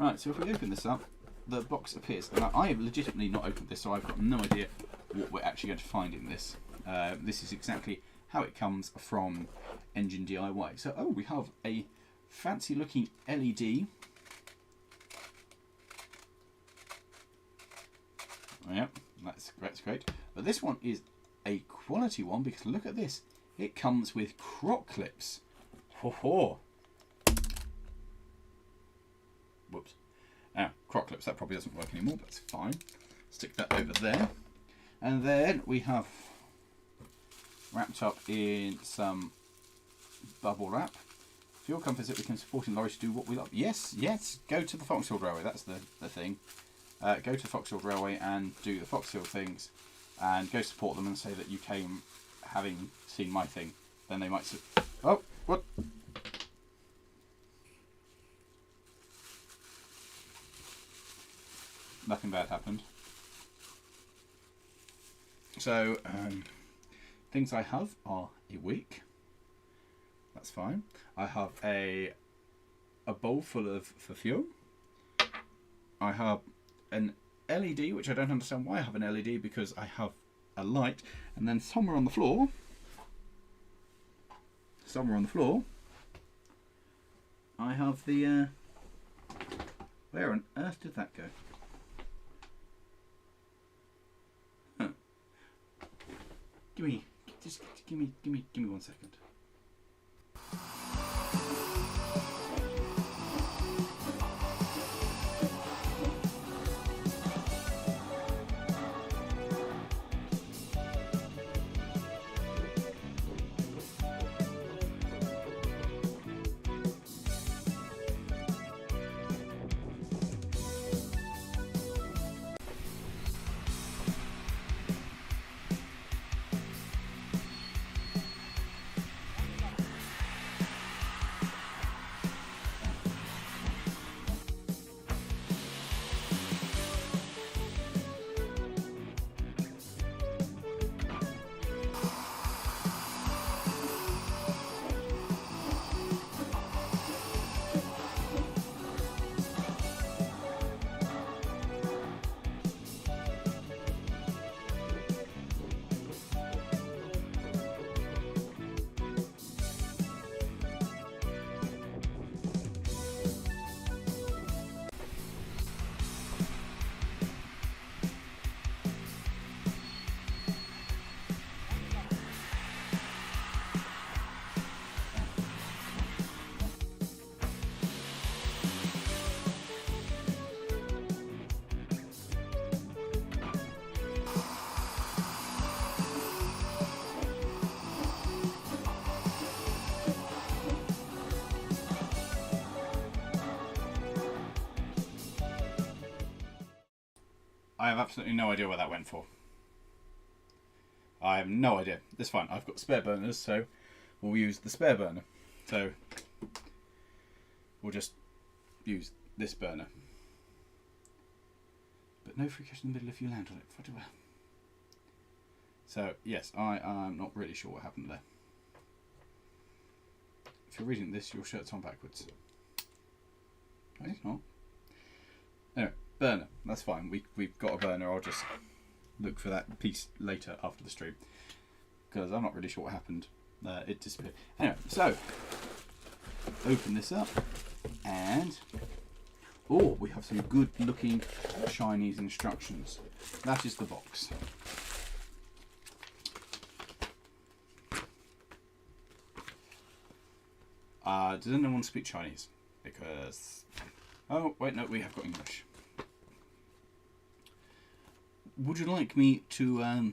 Right, so if we open this up, the box appears. Now, I have legitimately not opened this, so I've got no idea what we're actually going to find in this. This is exactly how it comes from EngineDIY. So, we have a fancy looking LED. Yep, that's great. But this one is a quality one because look at this. It comes with croc clips. Ho ho. Whoops. Now, croc clips, that probably doesn't work anymore, but that's fine. Stick that over there. And then we have wrapped up in some bubble wrap. Fuel comfort that we can support in Lawrie to do what we love. Yes, go to the Foxfield Railway, that's the thing. Go to the Foxfield Railway and do the Foxfield things and go support them and say that you came having seen my thing. Then they might say, oh, what? Nothing bad happened. So, things I have are a wick. That's fine. I have a bowl full of fuel. I have an LED, which I don't understand why I have an LED because I have a light, and then somewhere on the floor, I have the. Where on earth did that go? Give me 1 second. I have absolutely no idea what that went for. I have no idea. It's fine. I've got spare burners, so we'll use the spare burner. So we'll just use this burner. But no free cash in the middle if you land on it. So yes, I am not really sure what happened there. If you're reading this, your shirt's on backwards. No, it's not. Anyway, burner. That's fine. We've got a burner. I'll just look for that piece later after the stream, because I'm not really sure what happened. It disappeared. Anyway, so open this up, and oh, we have some good looking Chinese instructions. That is the box. Does anyone speak Chinese? Because oh wait, no, we have got English. Would you like me to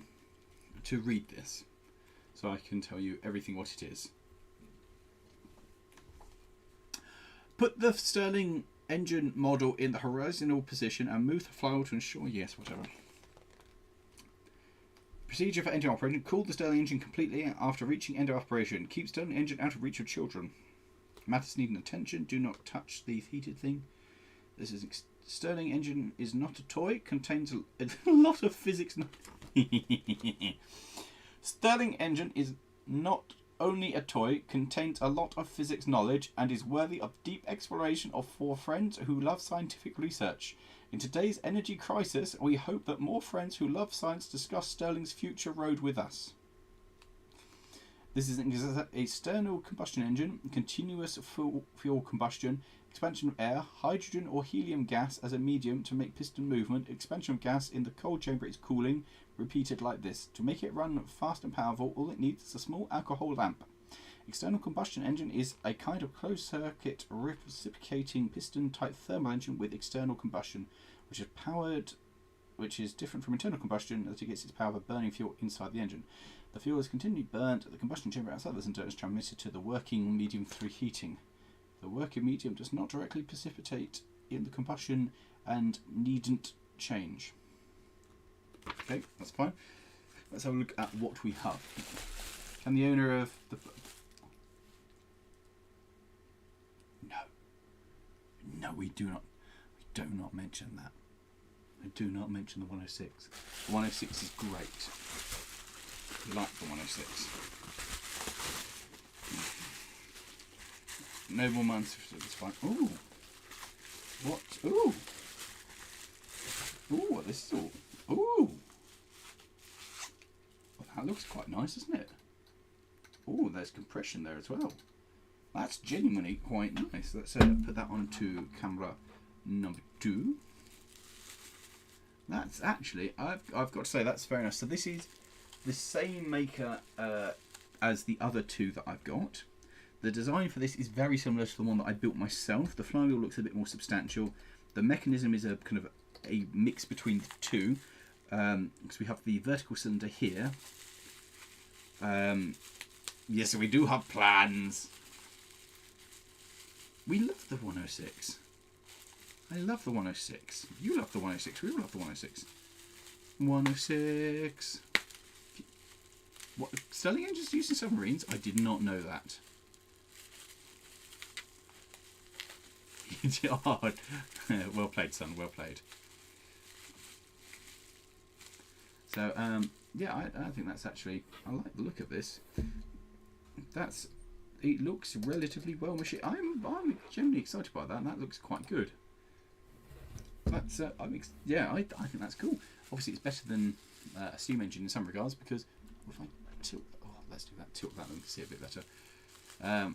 read this so I can tell you everything what it is? Put the Stirling Engine model in the horizontal position and move the flywheel to ensure yes, whatever. Procedure for engine operation. Cool the Stirling engine completely after reaching end of operation. Keep Stirling engine out of reach of children. Matters needing attention. Do not touch the heated thing. This is Stirling engine is not a toy. Contains a lot of physics. Stirling engine is not only a toy. Contains a lot of physics knowledge and is worthy of deep exploration for friends who love scientific research. In today's energy crisis, we hope that more friends who love science discuss Stirling's future road with us. This is an external combustion engine, continuous fuel combustion, expansion of air, hydrogen or helium gas as a medium to make piston movement, expansion of gas in the cold chamber is cooling, repeated like this. To make it run fast and powerful, all it needs is a small alcohol lamp. External combustion engine is a kind of closed-circuit reciprocating piston-type thermal engine with external combustion, which is different from internal combustion as it gets its power by burning fuel inside the engine. The fuel is continually burnt at the combustion chamber outside the cylinder and is transmitted to the working medium through heating. The working medium does not directly precipitate in the combustion and needn't change. Okay, that's fine. Let's have a look at what we have. Can the owner of the... No, we do not. We do not mention that. I do not mention the 106. The 106 is great. We like the 106. No more months. It's fine. Ooh. What? Ooh. Ooh, what this is all. Ooh. Well, that looks quite nice, isn't it? Ooh, there's compression there as well. That's genuinely quite nice. Let's put that onto camera number 2. That's actually, I've got to say, that's very nice. So this is the same maker as the other two that I've got. The design for this is very similar to the one that I built myself. The flywheel looks a bit more substantial. The mechanism is a kind of a mix between the two. Because we have the vertical cylinder here. Yes, we do have plans. We love the 106. I love the 106. You love the 106. We all love the 106. 106. What? Stirling engines used in submarines? I did not know that. Oh, well played, son. Well played. So, yeah, I think that's actually... I like the look of this. It looks relatively well machined. I'm generally excited by that. That looks quite good. That's yeah, I think that's cool. Obviously, it's better than a steam engine in some regards because if I tilt, let's do that. Tilt that and see a bit better. At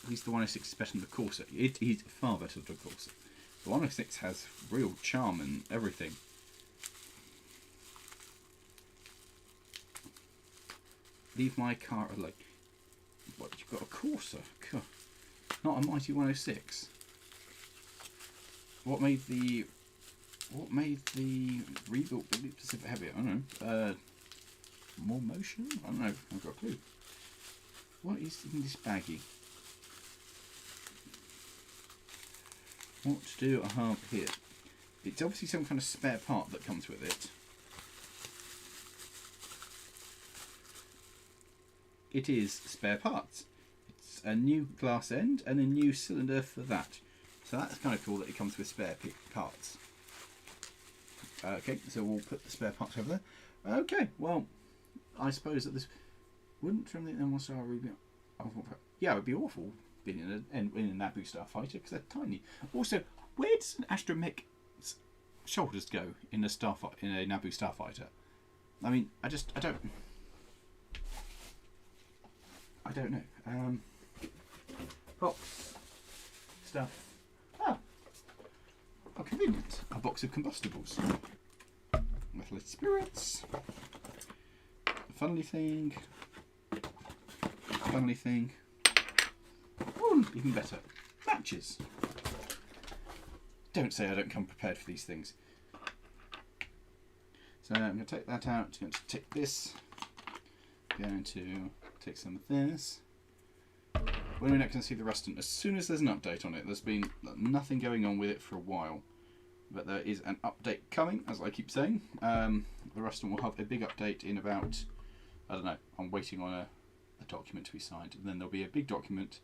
least the 106 is better than the Corsa. It is far better than the Corsa. The 106 has real charm and everything. Leave my car alone. What, you've got a Corsa? God. Not a mighty 106. What made the rebuilt Pacific heavier? I don't know. More motion? I don't know. I've got a clue. What is in this baggie? What do I have here? It's obviously some kind of spare part that comes with it. It is spare parts. It's a new glass end and a new cylinder for that. So that's kind of cool that it comes with spare parts. Okay, so we'll put the spare parts over there. Okay, well, I suppose that this wouldn't from the MSR be. Yeah, it would be awful being in a Naboo starfighter because they're tiny. Also, where does an astromech's shoulders go in a Naboo starfighter? I mean, I don't know. Box stuff. Ah, how convenient! A box of combustibles, methylated spirits. Funnily thing. Ooh, even better. Matches. Don't say I don't come prepared for these things. So I'm going to take that out. I'm going to take this. I'm going to take some of this. When we're not going to see the rustant, as soon as there's an update on it, there's been nothing going on with it for a while. But there is an update coming, as I keep saying. The rustant will have a big update in about, I don't know, I'm waiting on a document to be signed, and then there'll be a big document,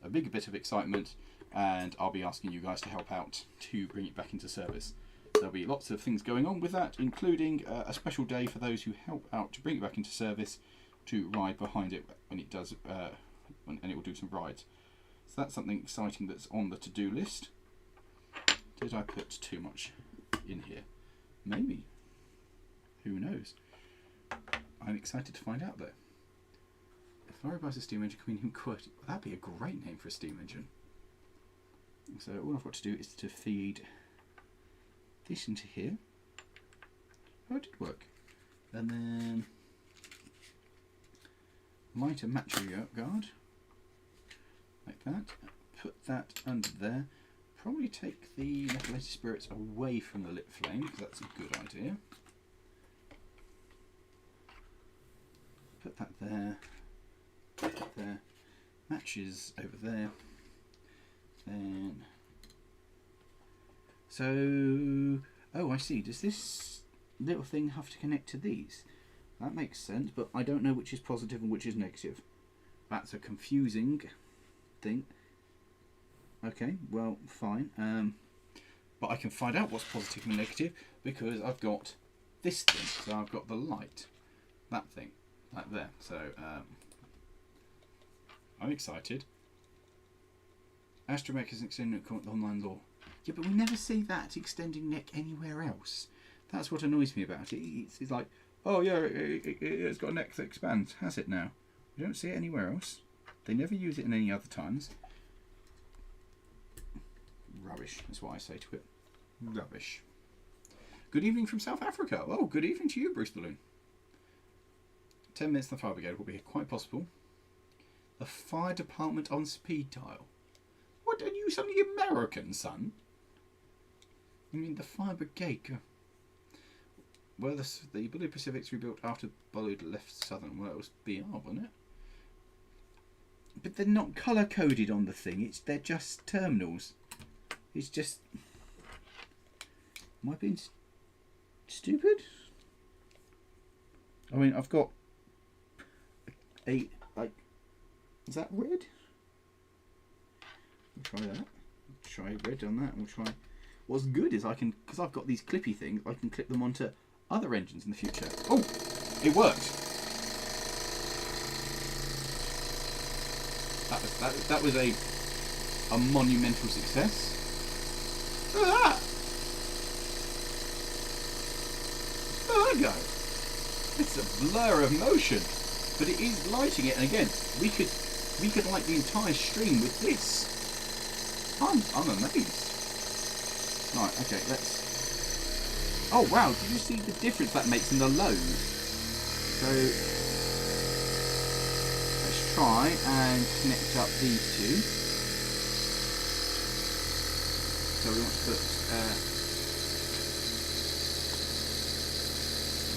a big bit of excitement, and I'll be asking you guys to help out to bring it back into service. There'll be lots of things going on with that, including a special day for those who help out to bring it back into service, to ride behind it when it does, and it will do some rides. So that's something exciting that's on the to-do list. Did I put too much in here? Maybe. Who knows? I'm excited to find out though. If Lawrie buys a steam engine, can we name quote? That'd be a great name for a steam engine. So all I've got to do is to feed this into here. Oh, it did work. And then light a matcher guard like that. Put that under there. Probably take the methylated spirits away from the lit flame because that's a good idea. Put that there. Put that there. Matches over there. Then. So, oh, I see. Does this little thing have to connect to these? That makes sense, but I don't know which is positive and which is negative. That's a confusing thing. Okay, well, fine. But I can find out what's positive and negative because I've got this thing. So I've got the light, that thing, like there. So I'm excited. Astromech is extending online law. Yeah, but we never see that extending neck anywhere else. That's what annoys me about it. It's like, oh yeah, it's got a neck that expands. Has it now? We don't see it anywhere else. They never use it in any other times. Rubbish, is what I say to it. Rubbish. Good evening from South Africa. Oh, good evening to you, Bruce Balloon. 10 minutes, the fire brigade will be here, quite possible. The fire department on speed dial. What, are you something American, son? I mean, the fire brigade. Well, the Blue Pacific's rebuilt after Bullard left Southern. Well, it was BR, wasn't it? But they're not colour coded on the thing. They're just terminals. It's just. Am I being stupid? I mean, I've got a like. Is that red? We'll try that. Try red on that. We'll try. What's good is I can, because I've got these clippy things, I can clip them onto other engines in the future. Oh, it worked. That was a monumental success. Look at that! There we go. It's a blur of motion, but it is lighting it. And again, we could light the entire stream with this. I'm amazed. Right, okay, let's. Oh wow! Did you see the difference that makes in the load? So let's try and connect up these two. So we want to put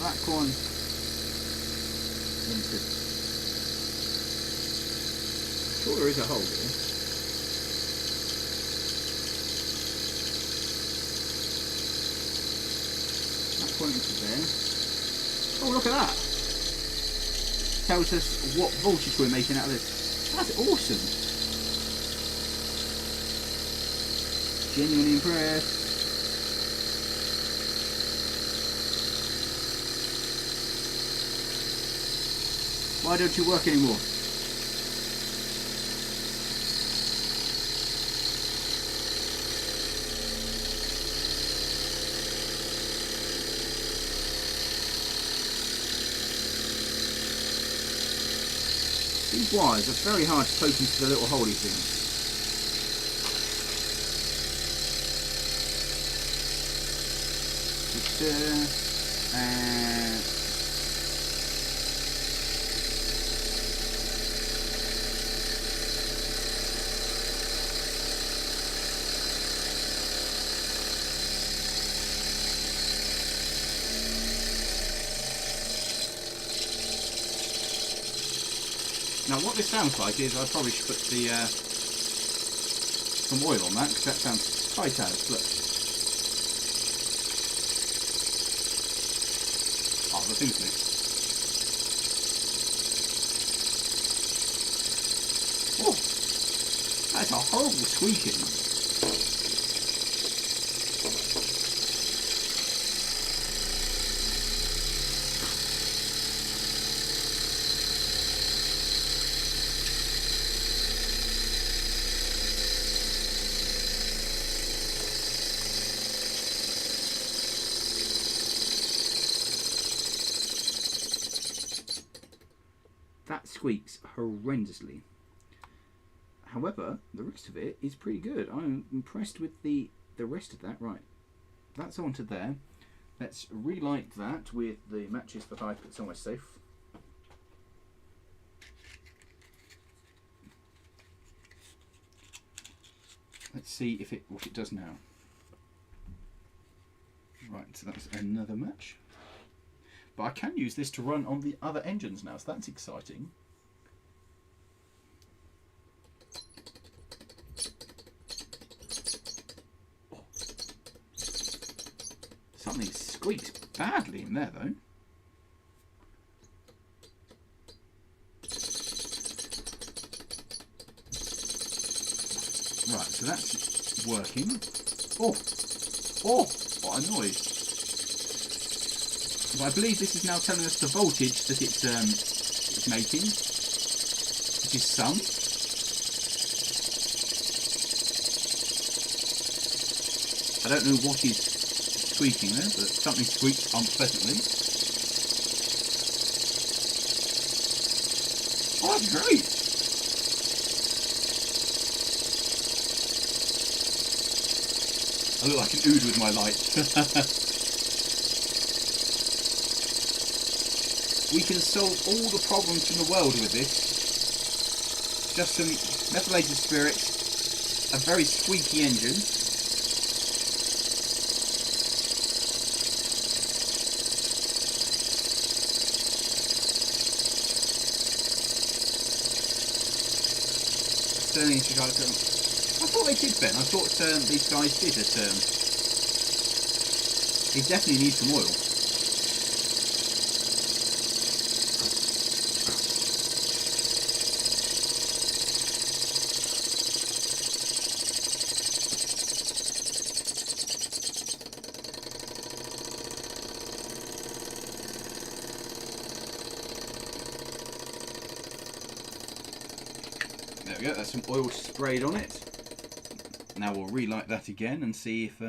that one into. Sure, there is a hole here. pointing to there. Oh, look at that. Tells us what voltage we're making out of this. That's awesome. Genuinely impressed. Why don't you work anymore? These wires are very hard to poke into the little holey things. Now what this sounds like is I probably should put the some oil on that, because that sounds quite as. Look. Oh, the thing's loose. Oh, that's a horrible squeaking. That squeaks horrendously. However, the rest of it is pretty good. I'm impressed with the rest of that. Right, that's onto there. Let's relight that with the matches that I put somewhere safe. Let's see if what it does now. Right, so that's another match. But I can use this to run on the other engines now, so that's exciting. Oh. Something squeaks badly in there though. Right, so that's working. Oh, oh, what a noise. But I believe this is now telling us the voltage that it's making, which is some. I don't know what is squeaking there, but something squeaks unpleasantly. Oh, that's great! I look like an ood with my light. We can solve all the problems in the world with this. Just some methylated spirits, a very squeaky engine. Stirling Engine. I thought they did, Ben. I thought these guys did it. They definitely need some oil. There we go, that's some oil sprayed on it. Now we'll relight that again and see if...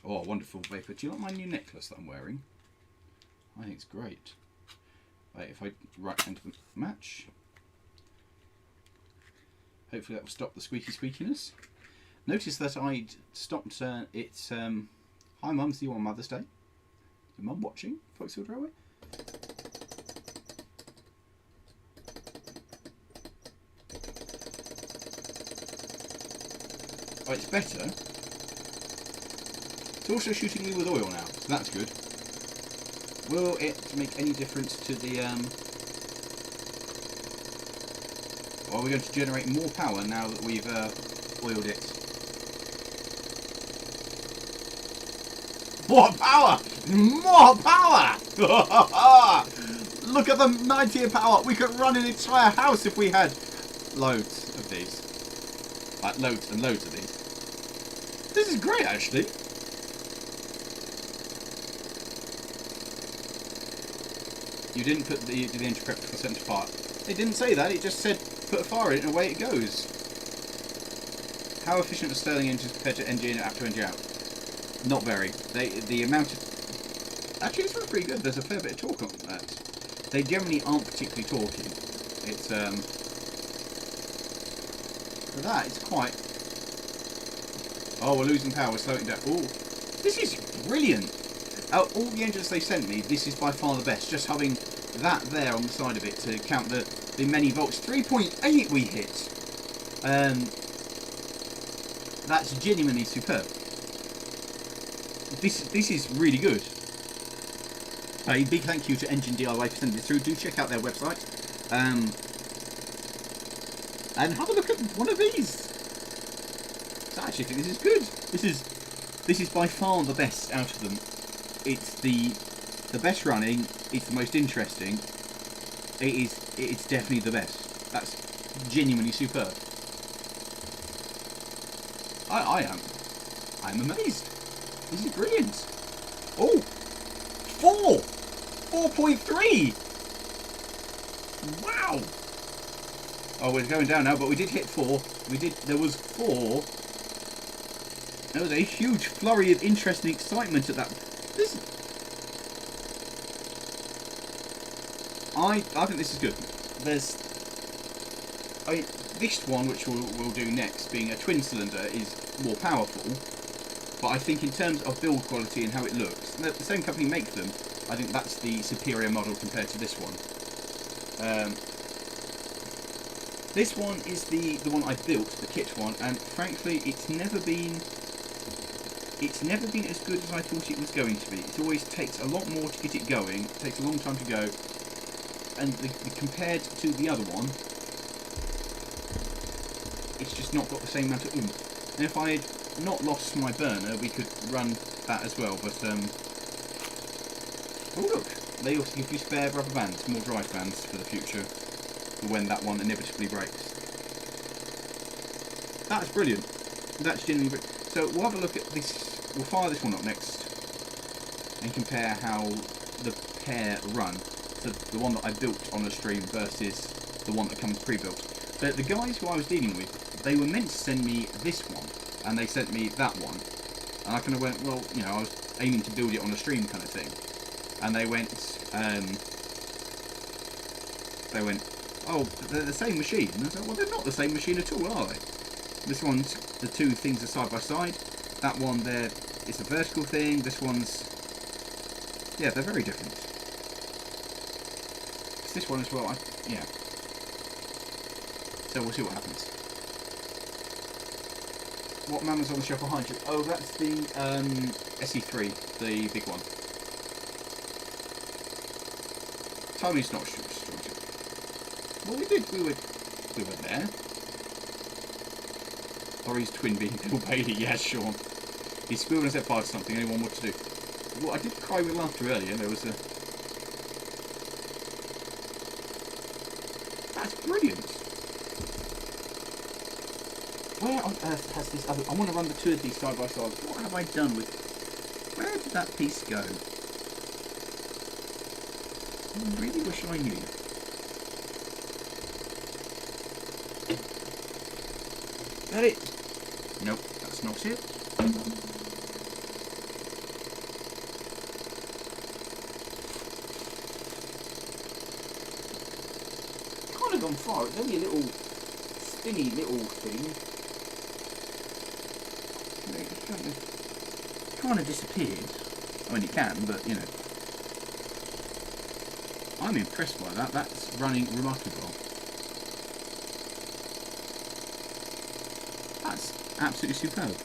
oh, wonderful vapour. Do you like my new necklace that I'm wearing? I think it's great. Right, if I right into the match, hopefully that will stop the squeaky squeakiness. Notice that I'd stopped its... hi Mum, see you on Mother's Day. Is Mum watching Folksfield Railway? Oh, it's better. It's also shooting me with oil now, so that's good. Will it make any difference to the... Are we going to generate more power now that we've oiled it? What power! More power! Look at the 90 power. We could run an entire house if we had loads of these. Like loads and loads of these. This is great, actually. You didn't put the engine prep for centre fire. It didn't say that. It just said put a fire in it and away it goes. How efficient are Stirling engines compared to engine out to engine out? Not very. The amount of... Actually, it's pretty good. There's a fair bit of torque on that. They generally aren't particularly torquey. It's for that, it's quite... Oh, we're losing power. We're slowing down. Oh, this is brilliant. Out all the engines they sent me, this is by far the best. Just having that there on the side of it to count the many volts. 3.8 we hit. That's genuinely superb. This is really good. A big thank you to EngineDIY for sending this through. Do check out their website. And have a look at one of these. I actually think this is good. This is by far the best out of them. It's the best running. It's the most interesting. It's definitely the best. That's genuinely superb. I'm amazed. This is brilliant. Oh, 4.3. Wow. Oh, we're going down now, but we did hit 4. There was 4. There was a huge flurry of interest and excitement at that. I think this is good. This one, which we'll do next, being a twin cylinder, is more powerful. But I think in terms of build quality and how it looks, the same company make them. I think that's the superior model compared to this one. This one is the one I built, the kit one, and frankly, it's never been as good as I thought it was going to be. It always takes a lot more to get it going. It takes a long time to go, and compared to the other one, it's just not got the same amount of oomph. And if I had not lost my burner, we could run that as well. But oh look, they also give you spare rubber bands, more drive bands for the future, for when that one inevitably breaks. That's brilliant. That's genuinely brilliant. So we'll have a look at this. We'll fire this one up next and compare how the pair run. So the one that I built on the stream versus the one that comes pre-built. The guys who I was dealing with, they were meant to send me this one, and they sent me that one. And I kind of went, well, you know, I was aiming to build it on a stream kind of thing. And they went, oh, they're the same machine. And I was like, well, they're not the same machine at all, are they? This one's, the two things are side by side. That one there, it's a vertical thing. This one's, yeah, they're very different. It's this one as well, yeah. So we'll see what happens. What mammoth's on the shelf behind you? Oh, that's the SE3, the big one. Tony's not sure. Well, we were there. Lawrie's twin being Bill Bailey, yes, Sean. He squealed and set fire to something, anyone what to do. Well, I did cry with laughter earlier, there was a... That's brilliant. Where on earth has this other... I want to run the two of these side by side. What have I done with... Where did that piece go? I really wish I knew. Is that it? Nope, that's not it. Kind of gone far. It's only a little spinny little thing. It kind of disappeared. I mean, it can, but you know. I'm impressed by that. That's running remarkably well. That's absolutely superb.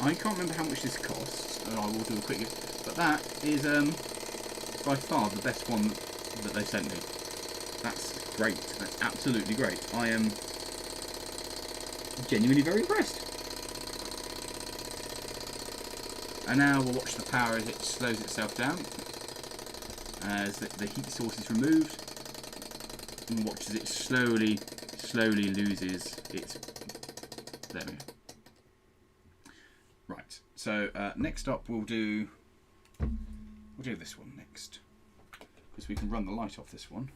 I can't remember how much this costs, and I will do a quick look, but that is by far the best one that they sent me. That's great. That's absolutely great. I am Genuinely very impressed. And now we'll watch the power as it slows itself down, as the heat source is removed, and watch as it slowly loses its. There we go. Right. So next up we'll do this one next, because we can run the light off this one.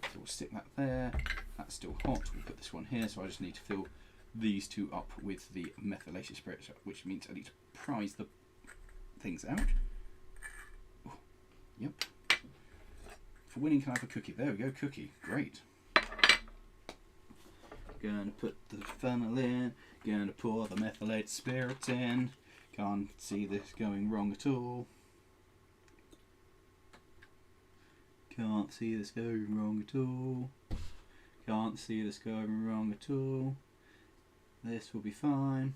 So we'll stick that there. That's still hot. We'll put this one here. So I just need to fill these two up with the methylated spirit, which means I need to prise the things out. Oh, yep. For winning, can I have a cookie? There we go, cookie. Great. Gonna put the funnel in. Gonna pour the methylated spirit in. Can't see this going wrong at all. Can't see this going wrong at all. Can't see this going wrong at all. This will be fine.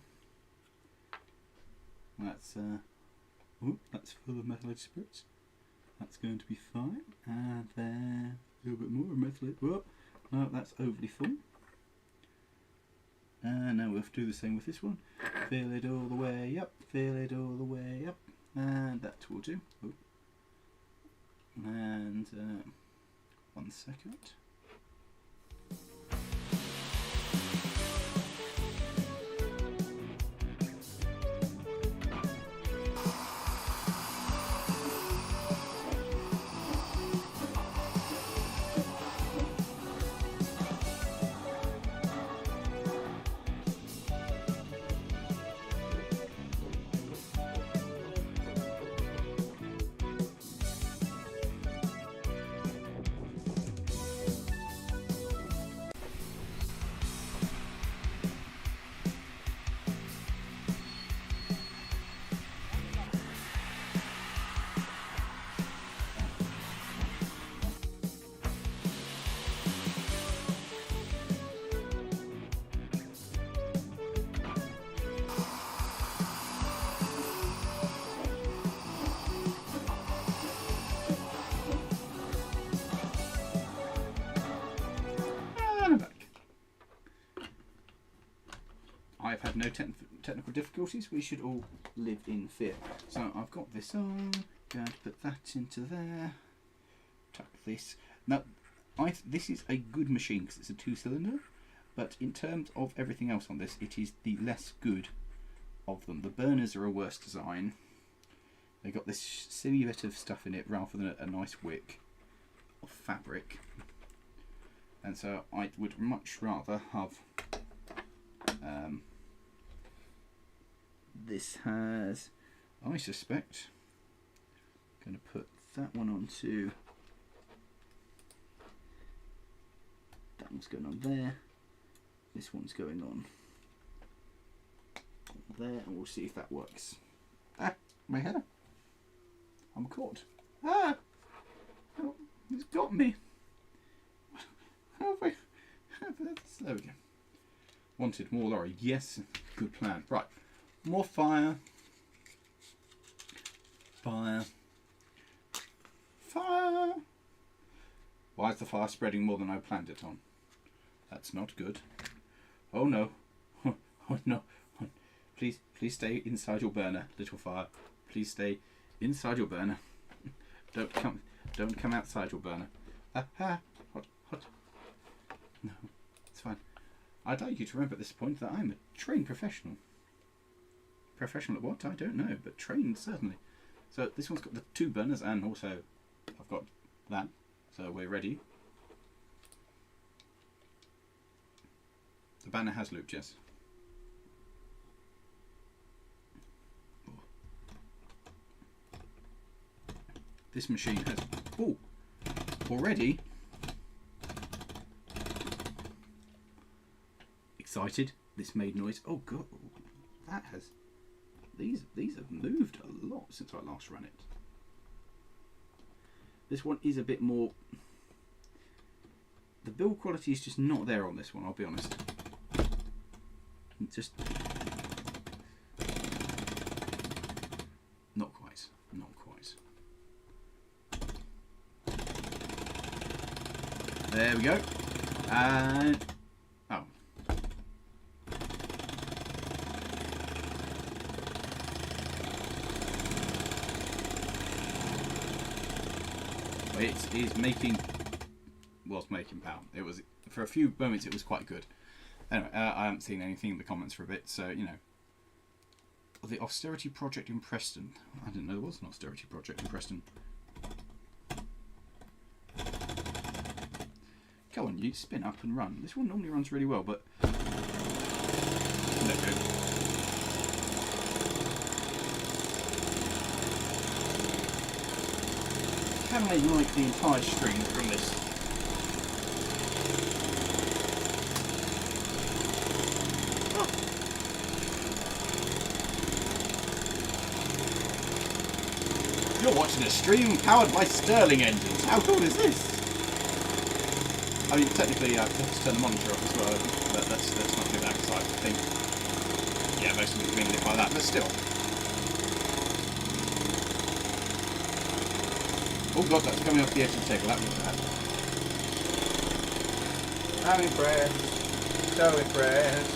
That's that's full of methylated spirits. That's going to be fine. And then a little bit more methylated. Whoa, no, that's overly full. And now we'll have to do the same with this one. Fill it all the way up. Fill it all the way up. And that will do. Oh. And 1 second. I've had no technical difficulties. We should all live in fear. So I've got this on. Going to put that into there. Tuck this. Now, this is a good machine because it's a 2-cylinder. But in terms of everything else on this, it is the less good of them. The burners are a worse design. They got this silly bit of stuff in it rather than a nice wick of fabric. And so I would much rather have. This has, I suspect, I'm going to put that one onto, that one's going on there, this one's going on there, and we'll see if that works. Ah, my header. I'm caught. Ah! Oh, it's got me. Oh, wait. There we go. Wanted more Lawrie. Yes, good plan. Right. More fire. Fire. Fire. Why is the fire spreading more than I planned it on? That's not good. Oh no. Oh no. Please stay inside your burner, little fire. Please stay inside your burner. Don't come outside your burner. Hot. No, it's fine. I'd like you to remember at this point that I'm a trained professional. Professional at what? I don't know, but trained certainly. So this one's got the 2 burners, and also I've got that. So we're ready. The banner has looped, yes. This machine has already excited. This made noise. Oh god, that has. These have moved a lot since I last ran it. This one is a bit more. The build quality is just not there on this one. I'll be honest. Just not quite. Not quite. There we go. And oh, it is making power. It was, for a few moments it was quite good. Anyway, I haven't seen anything in the comments for a bit, so you know. The austerity project in Preston. I didn't know there was an austerity project in Preston. Go on, you spin up and run. This one normally runs really well, but there we go. Can I like the entire string from this? You're watching a stream powered by Stirling Engines. How cool is this? I mean, technically, I have to turn the monitor off as well. But let's not do that because I think, yeah, most of them are doing it like that. But still. Oh god, that's coming off the edge of the table. That was bad. I'm impressed. So impressed.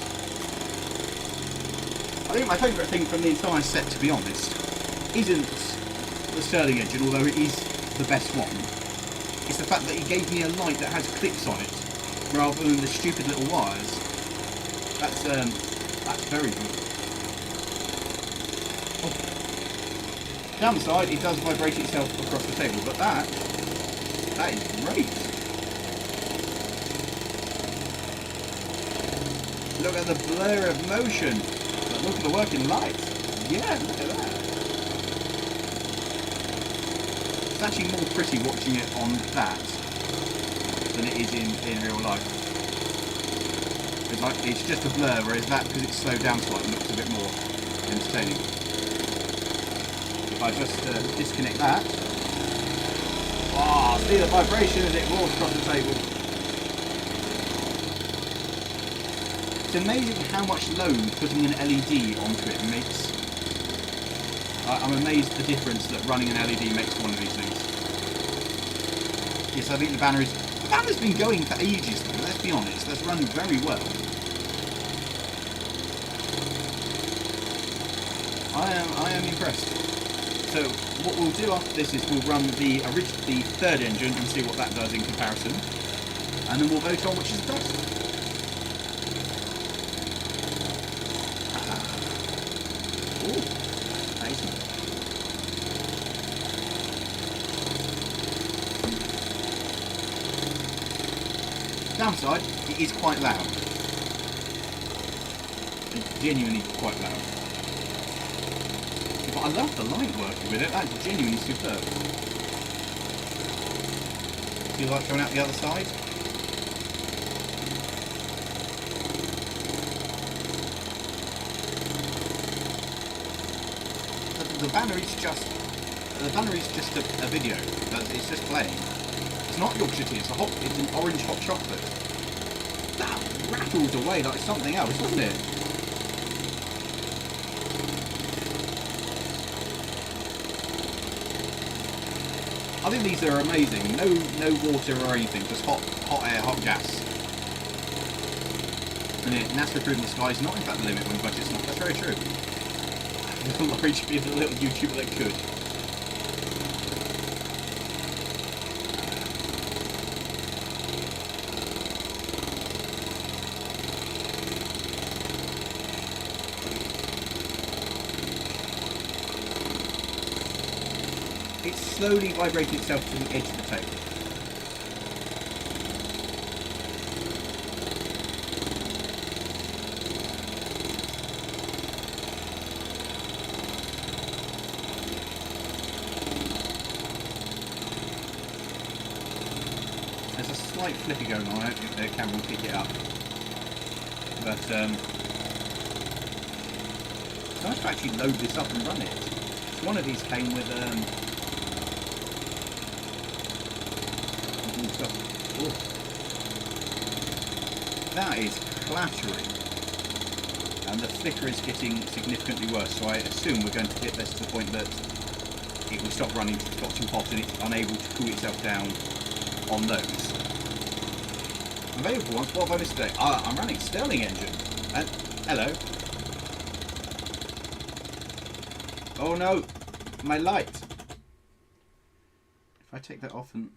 I think my favourite thing from the entire set, to be honest, isn't the Stirling engine, although it is the best one. It's the fact that he gave me a light that has clips on it, rather than the stupid little wires. That's very good. Oh. Downside, it does vibrate itself across the table, but that is great. Look at the blur of motion, but look at the working light. Yeah, look at that. It's actually more pretty watching it on that than it is in real life. It's like, it's just a blur, whereas that, because it's slowed down slightly, looks a bit more entertaining. If I just disconnect that, ah, see the vibration as it rolls across the table. It's amazing how much load putting an LED onto it makes. I'm amazed at the difference that running an LED makes to one of these things. Yes, I think the banner's been going for ages though, let's be honest. That's run very well. I am impressed. So what we'll do after this is we'll run the third engine and see what that does in comparison. And then we'll vote on which is the best. Downside, it is quite loud. It's genuinely quite loud. But I love the light working with it, that's genuinely superb. Do you like going out the other side? The banner is just a video. It's just playing. It's not Yorkshire tea, it's an orange hot chocolate. That rattled away like something else, wasn't it? I think these are amazing. No water or anything, just hot air, hot gas. And NASA proving the sky is not in fact the limit when budget's not. That's very true. Lawrie should be the little YouTuber that could. It's slowly vibrating itself to the edge of the table. There's a slight flippy going on. I don't think the camera will pick it up. But it's nice to actually load this up and run it. One of these came with oh. That is clattering, and the flicker is getting significantly worse, so I assume we're going to get this to the point that it will stop running, it's got too hot and it's unable to cool itself down on those. Available ones, what have I missed today? I'm running Stirling Engine, and hello. Oh no, my light. If I take that off and...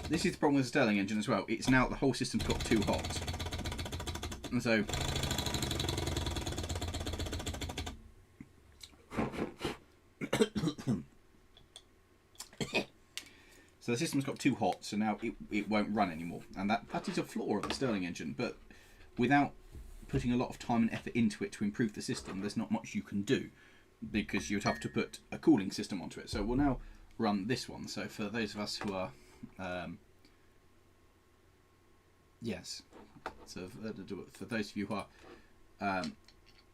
This is the problem with the Stirling engine as well. It's now the whole system's got too hot. And so... So the system's got too hot, so now it won't run anymore. And that is a flaw of the Stirling engine, but without putting a lot of time and effort into it to improve the system, there's not much you can do, because you'd have to put a cooling system onto it. So we'll now run this one. So for those of us who are... yes, so for those of you who are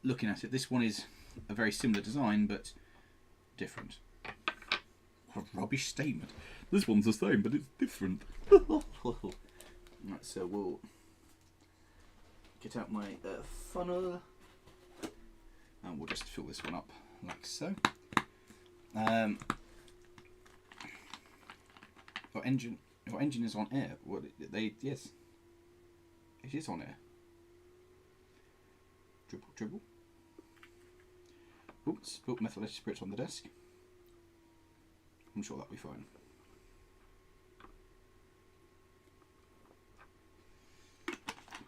looking at it, this one is a very similar design, but different. What a rubbish statement. This one's the same, but it's different. Right, so we'll get out my funnel, and we'll just fill this one up like so. Your engine is on air. What yes, it is on air. Dribble. Oops, methylated spirits on the desk. I'm sure that'll be fine.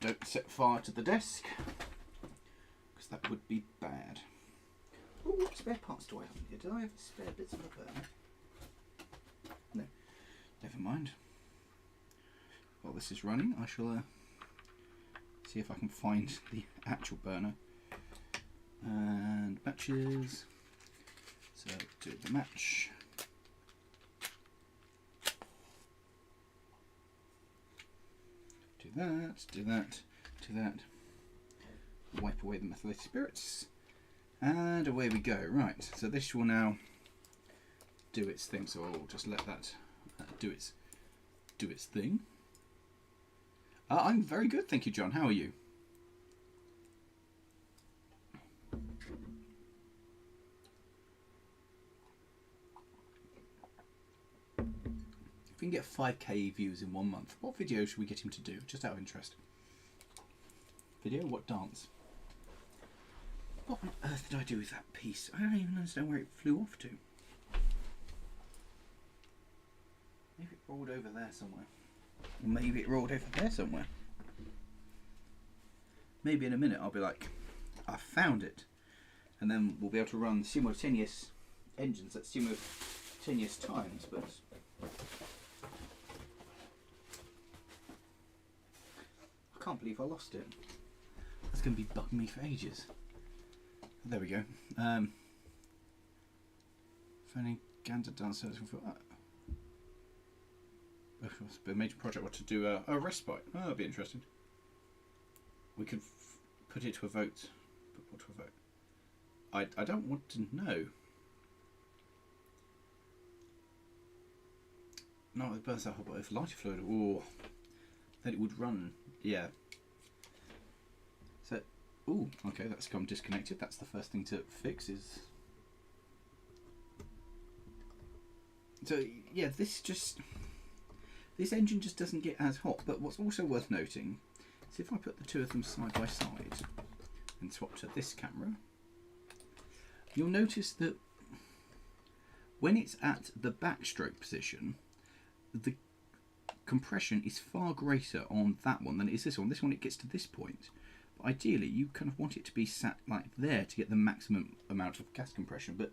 Don't set fire to the desk, because that would be bad. Oh, what spare parts do I have here? Did I have spare bits of a burner? No, never mind. While this is running, I shall see if I can find the actual burner. And matches. So do the match. Do that. Wipe away the methylated spirits. And away we go. Right, so this will now do its thing. So I'll just let that do its thing. I'm very good, thank you, John. How are you? If we can get 5k views in 1 month, what video should we get him to do? Just out of interest. Video? What dance? What on earth did I do with that piece? I don't even understand where it flew off to. Maybe it rolled over there somewhere. Maybe it rolled over there somewhere. Maybe in a minute I'll be like, I found it. And then we'll be able to run simultaneous engines at simultaneous times, but... I can't believe I lost it. That's going to be bugging me for ages. There we go. Phoning Gander downstairs for a major project. What to do? A respite. Oh, that'd be interesting. We could put it to a vote. Put what to a vote? I don't want to know. No, it burns out. But if lighter fluid, oh, then it would run. Yeah. So, oh, okay, that's come disconnected. That's the first thing to fix. Is so yeah. This engine just doesn't get as hot. But what's also worth noting is if I put the two of them side by side and swap to this camera, you'll notice that when it's at the backstroke position, the compression is far greater on that one than it is this one. This one, it gets to this point. But ideally, you kind of want it to be sat like there to get the maximum amount of gas compression, but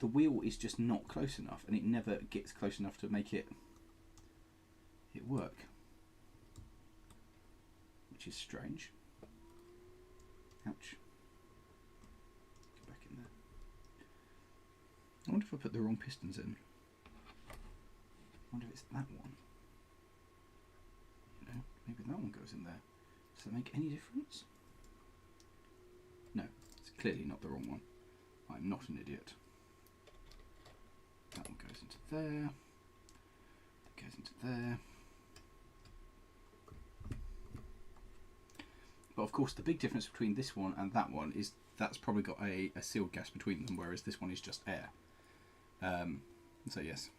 the wheel is just not close enough, and it never gets close enough to make it work. Which is strange. Ouch. Get back in there. I wonder if I put the wrong pistons in. I wonder if it's that one. You know, maybe that one goes in there. Does that make any difference? No, it's clearly not the wrong one. I'm not an idiot. That one goes into there. That goes into there. But of course the big difference between this one and that one is that's probably got a sealed gas between them, whereas this one is just air. So yes.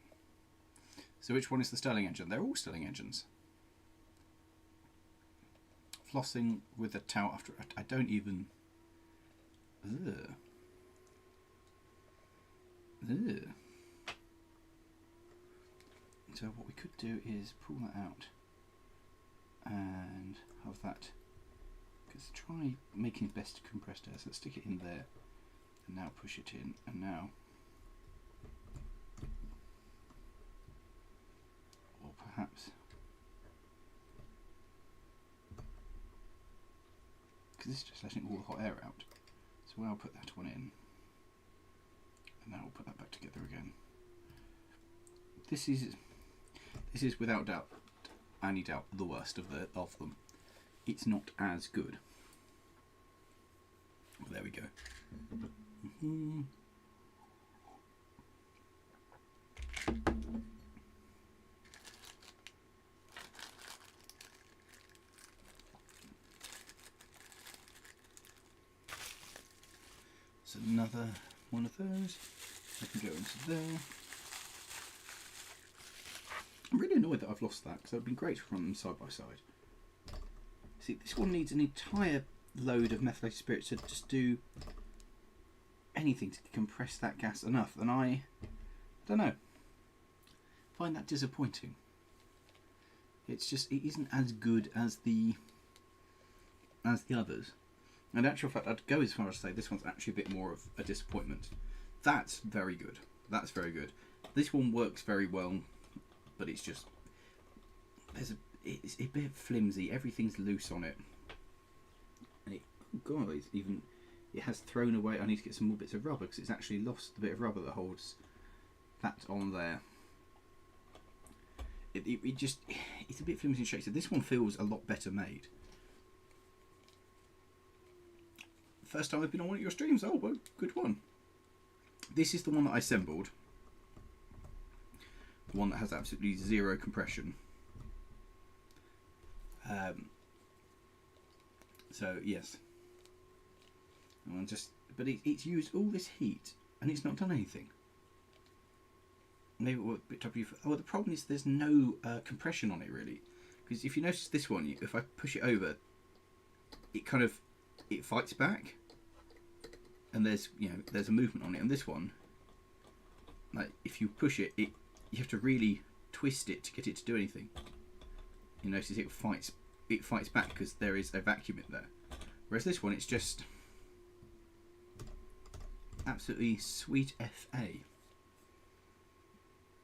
So which one is the Stirling engine? They're all Stirling engines. Flossing with a towel after... I don't even Ugh. Ugh. So what we could do is pull that out and have that, because try making best compressed air. So let's stick it in there and now push it in, and now, or perhaps, because this is just letting all the hot air out. So I'll put that one in, and now we'll put that back together again. This is without doubt, any doubt, the worst of them. It's not as good. Well, there we go. So another one of those. I can go into there. I'm really annoyed that I've lost that, because it would have been great to run them side by side. See, this one needs an entire load of methylated spirits to just do anything to compress that gas enough, and I don't know, find that disappointing. It's just, it isn't as good as the others. And in actual fact, I'd go as far as to say this one's actually a bit more of a disappointment. That's very good. That's very good. This one works very well, but it's just, it's a bit flimsy. Everything's loose on it, and it, oh god, it's even, it has thrown away. I need to get some more bits of rubber, because it's actually lost the bit of rubber that holds that on there. It just, it's a bit flimsy and shaky. So this one feels a lot better made. First time I've been on one of your streams. Oh, well, good one. This is the one that I assembled. The one that has absolutely zero compression. So yes, and but it's used all this heat and it's not done anything. Maybe a bit tough. Oh, the problem is there's no compression on it really, because if you notice this one, if I push it over, it fights back, and there's a movement on it. And this one, like if you push it, you have to really twist it to get it to do anything. You notice it fights back because there is a vacuum in there. Whereas this one, it's just absolutely sweet FA.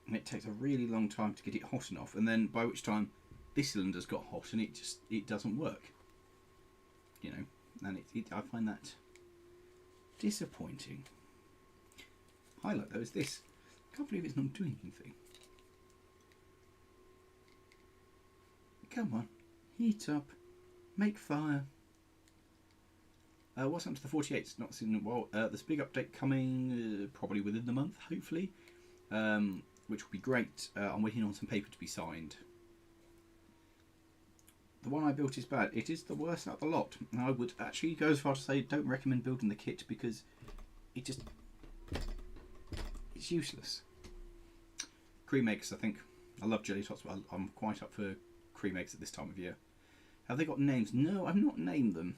And it takes a really long time to get it hot enough, and then by which time this cylinder's got hot and it doesn't work. And I find that disappointing. Highlight though is this. I can't believe it's not doing anything. Come on, heat up, make fire. What's up to the 48? Not seen in a while. There's a big update coming, probably within the month, hopefully, which will be great. I'm waiting on some paper to be signed. The one I built is bad. It is the worst out of the lot. And I would actually go as far as to say don't recommend building the kit, because it's useless. Cream eggs, I think. I love jelly tots, but I'm quite up for cream eggs at this time of year. Have they got names? No, I've not named them.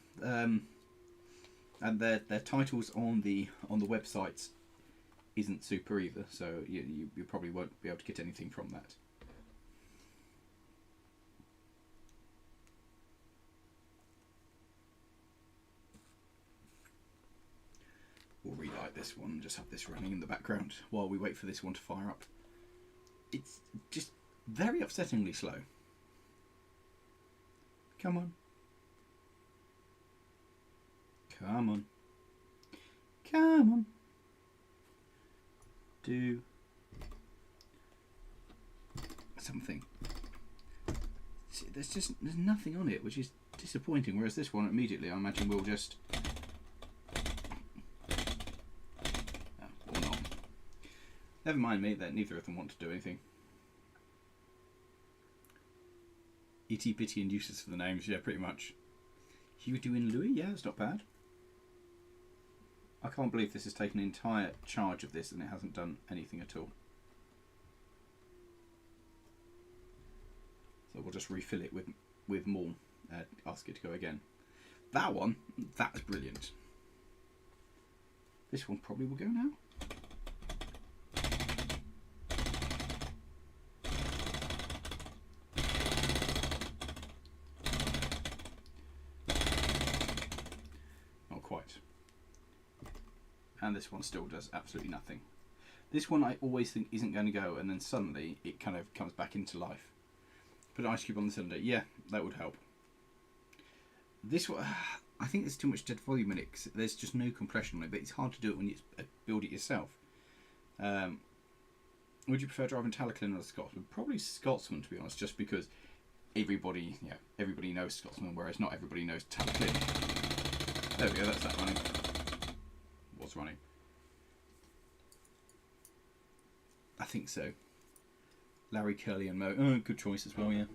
And their titles on the websites isn't super either, so you probably won't be able to get anything from that. We'll relight this one and just have this running in the background while we wait for this one to fire up. It's just very upsettingly slow. Come on. Come on. Come on. Do something. See, there's nothing on it, which is disappointing. Whereas this one, immediately, I imagine we'll just. Or not. Never mind me, that neither of them want to do anything. Itty bitty and useless for the names, yeah, pretty much. Hugh doing Louis, yeah, it's not bad. I can't believe this has taken an entire charge of this and it hasn't done anything at all. So we'll just refill it with more, ask it to go again. That one, that's brilliant. This one probably will go now. Not quite. And this one still does absolutely nothing. This one I always think isn't going to go, and then suddenly it kind of comes back into life. Put an ice cube on the cylinder. Yeah, that would help. This one, I think there's too much dead volume in it, 'cause there's just no compression on it, but it's hard to do it when you build it yourself. Would you prefer driving Talclin or Scotsman? Probably Scotsman, to be honest, just because everybody knows Scotsman, whereas not everybody knows Talclin. There we go, that's that running. Was running. I think so. Lawrie, Curly and Mo. Oh, good choice as well, yeah.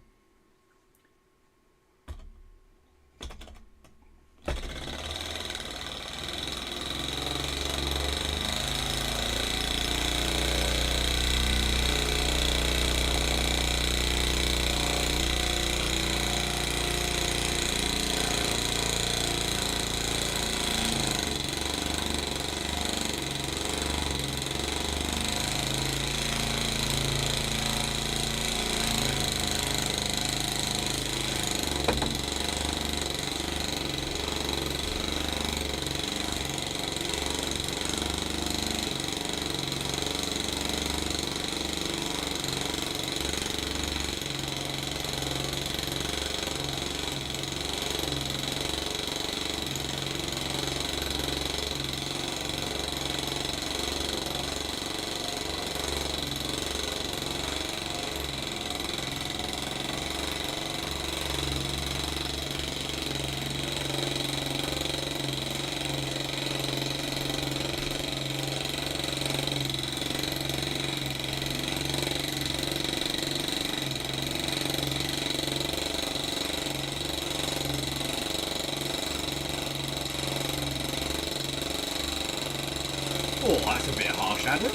Oh, that's a bit harsh, Adam.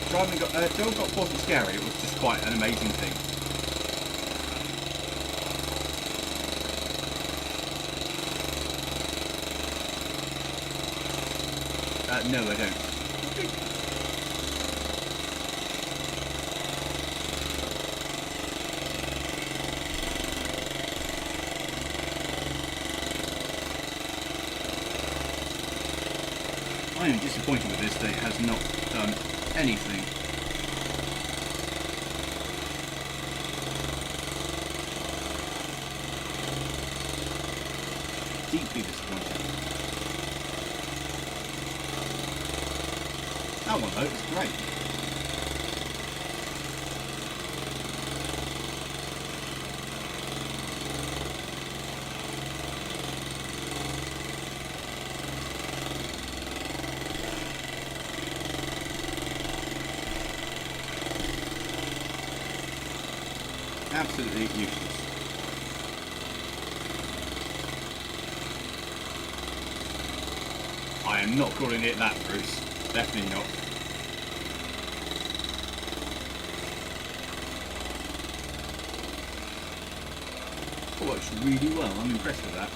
Driving Dog Got wasn't scary, it was just quite an amazing thing. No, I don't. I am disappointed with this that it has not done anything. Deeply disappointed. That one though, it's great. Absolutely useless. I am not calling it that, Bruce. Definitely not. Oh, works really well. I'm impressed with that.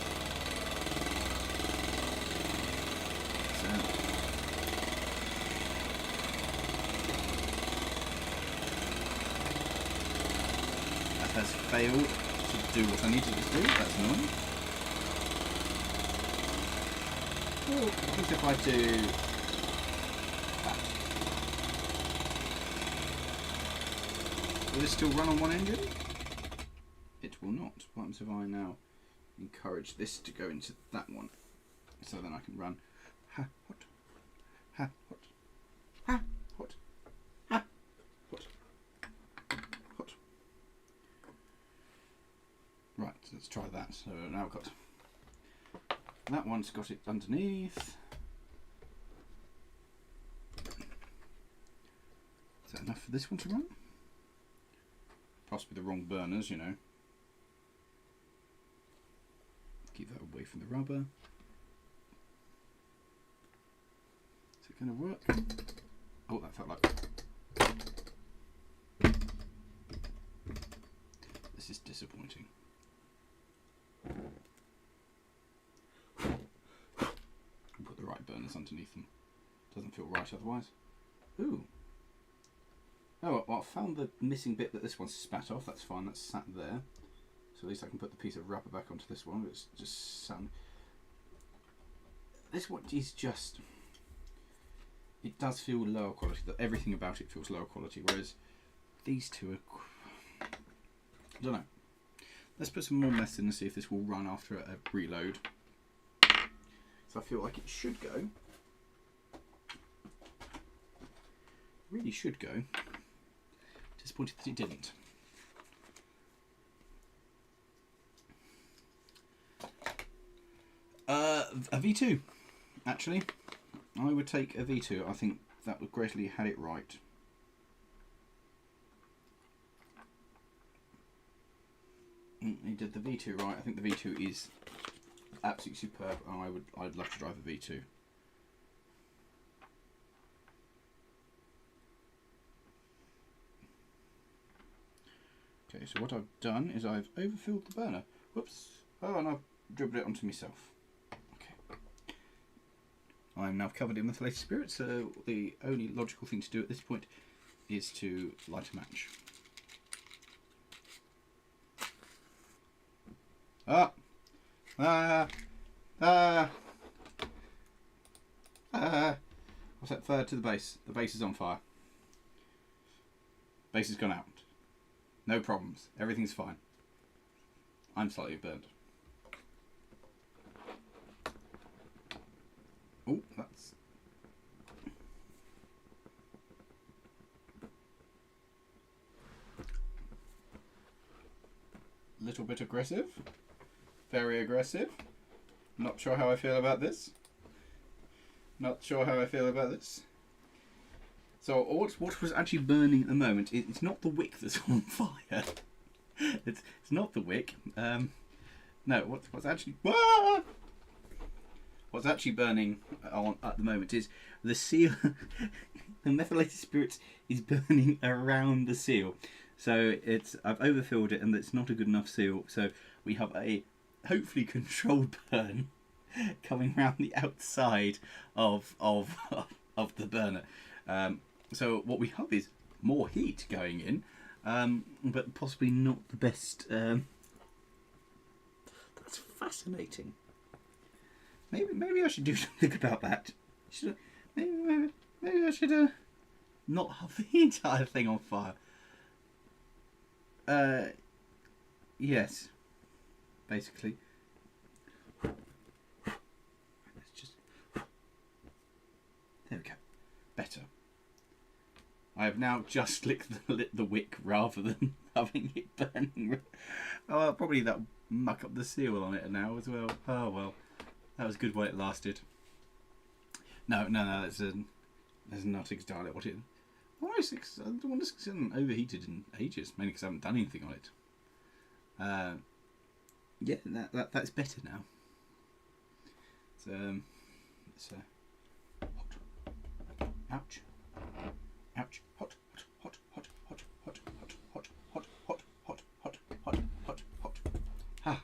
Has failed to do what I needed to do. That's annoying. Well, what if I do that? Will this still run on one engine? It will not. What happens if I now encourage this to go into that one? So then I can run ha hot, ha hot, ha hot, ha hot, hot. Right, so let's try that. So now I've got that one's got it underneath. Is that enough for this one to run? Possibly the wrong burners, you know. Keep that away from the rubber. Is it going to work? Oh, that felt like... This is disappointing. burners underneath them. Doesn't feel right otherwise. Ooh. Oh, well, I found the missing bit that this one spat off. That's fine, that's sat there. So at least I can put the piece of rubber back onto this one. It's just sat. This one is just... It does feel lower quality. Everything about it feels lower quality, whereas these two are... I don't know. Let's put some more mess in and see if this will run after a reload. So I feel like it should go. Really should go. Disappointed that it didn't. A V2, actually. I would take a V2. I think that would greatly had it right. He did the V2 right. I think the V2 is absolutely superb, and I'd love to drive a V2. Okay, so what I've done is I've overfilled the burner. Whoops. Oh, and I've dribbled it onto myself. Okay. I'm now covered in methylated spirit, so the only logical thing to do at this point is to light a match. I'll set fire to the base. The base is on fire. Base has gone out. No problems. Everything's fine. I'm slightly burned. Oh, that's... a little bit aggressive. Very aggressive. Not sure how I feel about this. Not sure how I feel about this. So what was actually burning at the moment, it's not the wick that's on fire. It's not the wick. No, what's actually... Ah! What's actually burning on at the moment is the seal. The methylated spirits is burning around the seal. So I've overfilled it and it's not a good enough seal. So we have a hopefully controlled burn coming around the outside of the burner. So what we have is more heat going in, but possibly not the best. That's fascinating. Maybe I should do something about that. Maybe I should not have the entire thing on fire. Yes, basically. Let's just... There we go. Better. I have now just lit the wick rather than having it burning. Oh, probably that'll muck up the seal on it now as well. Oh well, that was good while it lasted. No, there's not entirely what it. I don't want to hasn't overheated in ages, mainly because I haven't done anything on it. Yeah, that's better now. It's hot. Ouch. Ouch. Hot. Ha.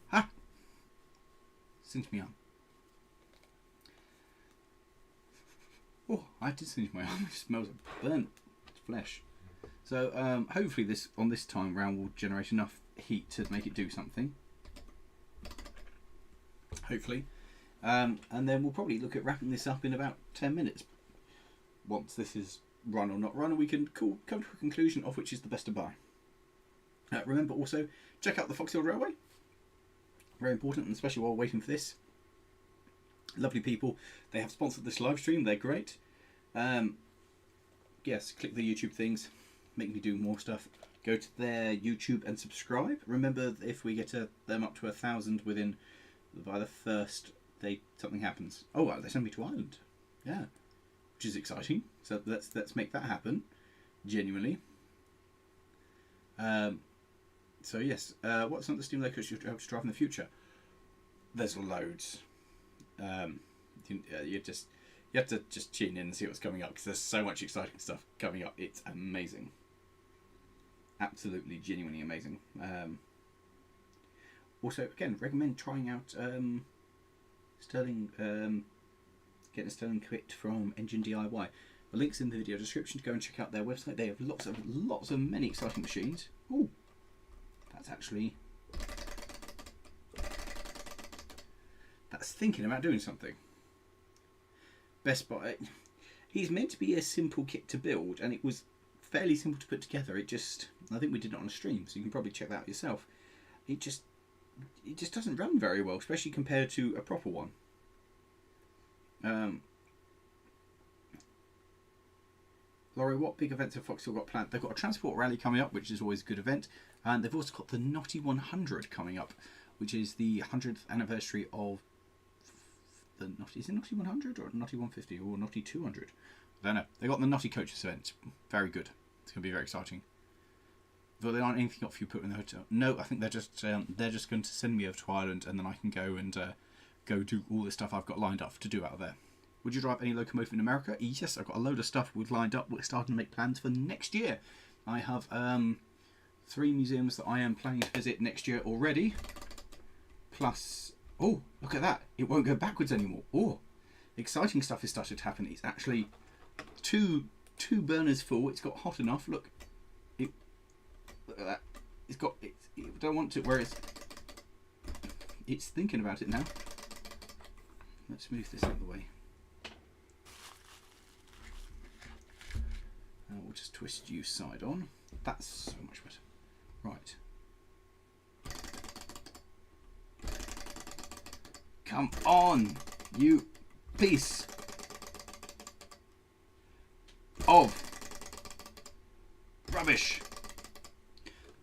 Ha. Singe me arm. Oh, I did singe my arm. It smells of burnt flesh. So hopefully on this time round will generate enough heat to make it do something. Hopefully. And then we'll probably look at wrapping this up in about 10 minutes. Once this is run or not run, and we can come to a conclusion of which is the best to buy. Remember also, check out the Fox Hill Railway. Very important, and especially while waiting for this. Lovely people. They have sponsored this live stream. They're great. Yes, click the YouTube things. Make me do more stuff. Go to their YouTube and subscribe. Remember, if we get them up to 1,000 by the first, something happens. Oh, well, they send me to Ireland. Yeah, which is exciting. So let's make that happen. Genuinely. So yes, what's not the steam locomotive you hope to drive in the future? There's loads. You have to just tune in and see what's coming up, because there's so much exciting stuff coming up. It's amazing. Absolutely, genuinely amazing. Also, again, recommend trying out Stirling, getting a Stirling kit from EngineDIY. The link's in the video description to go and check out their website. They have lots of many exciting machines. Oh, that's thinking about doing something. Best Buy. He's meant to be a simple kit to build, and it was fairly simple to put together. I think we did it on a stream, so you can probably check that out yourself. It just doesn't run very well, especially compared to a proper one. Lawrie, what big events have Foxhill got planned? They've got a transport rally coming up, which is always a good event, and they've also got the Notty 100 coming up, which is the 100th anniversary of the Notty. Is it Notty 100 or Notty 150 or Notty 200? I don't know. They got the Notty Coaches event. Very good. It's going to be very exciting. Though there aren't anything up for you put in the hotel. No, I think they're just going to send me over to Ireland, and then I can go and go do all the stuff I've got lined up to do out there. Would you drive any locomotive in America? Yes, I've got a load of stuff lined up. We're starting to make plans for next year. I have 3 museums that I am planning to visit next year already. Plus, oh, look at that. It won't go backwards anymore. Oh, exciting stuff is starting to happen. It's actually two burners full. It's got hot enough. Look at that. It don't want to, whereas it's thinking about it now. Let's move this out of the way. We'll just twist you side on. That's so much better. Right. Come on, you piece of rubbish.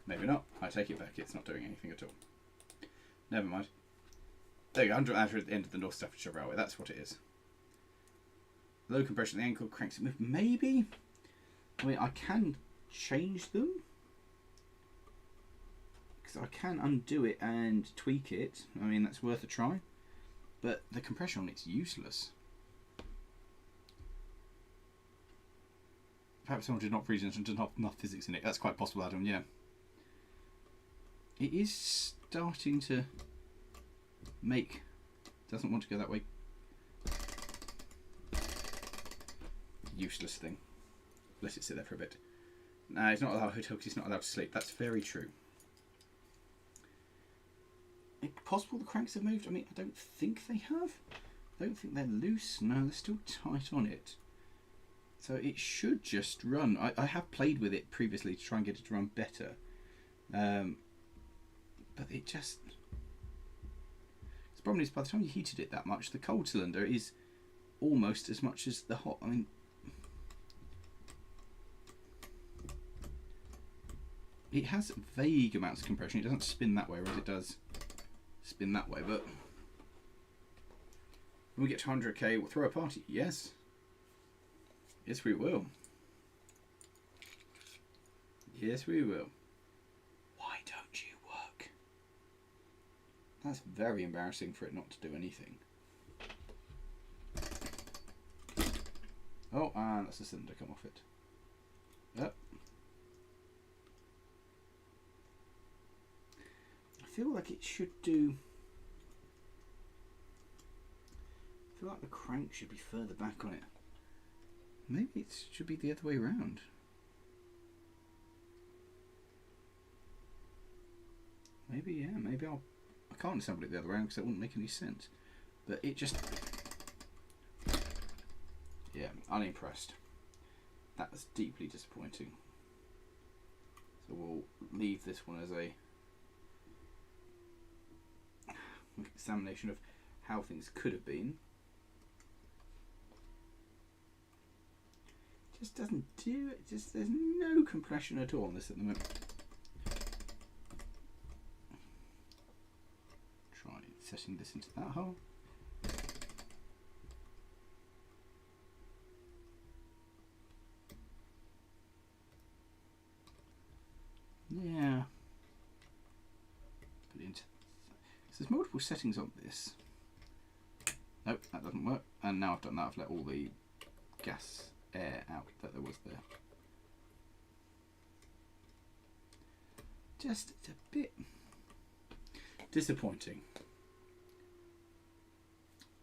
Maybe not. I take it back. It's not doing anything at all. Never mind. There you go. 100 at the end of the North Staffordshire Railway. That's what it is. Low compression at the ankle, cranks it move. Maybe. I mean, I can change them. Because I can undo it and tweak it. I mean, that's worth a try. But the compression on it's useless. Perhaps someone did not freeze and didn't have enough physics in it. That's quite possible, Adam, yeah. It is starting to make... Doesn't want to go that way. Useless thing. Let it sit there for a bit. No, he's not allowed a hotel because he's not allowed to sleep. That's very true. Is it possible the cranks have moved? I mean, I don't think they have. I don't think they're loose. No, they're still tight on it. So it should just run. I have played with it previously to try and get it to run better. But it just... The problem is, by the time you heated it that much, the cold cylinder is almost as much as the hot. I mean... It has vague amounts of compression. It doesn't spin that way, whereas it does spin that way. But when we get to 100k, we'll throw a party. Yes. Yes, we will. Yes, we will. Why don't you work? That's very embarrassing for it not to do anything. Oh, and that's the cylinder come off it. Yep. I feel like it should do... I feel like the crank should be further back on it. Maybe it should be the other way around. Maybe, yeah, maybe I can't assemble it the other way around because that wouldn't make any sense. But it just... Yeah, unimpressed. That was deeply disappointing. So we'll leave this one as a examination of how things could have been. Just doesn't do it. Just there's no compression at all on this at the moment. Try setting this into that hole. Yeah. Put it into. So there's multiple settings on this. Nope, that doesn't work. And now I've done that, I've let all the gas air out that there was there. Just it's a bit disappointing.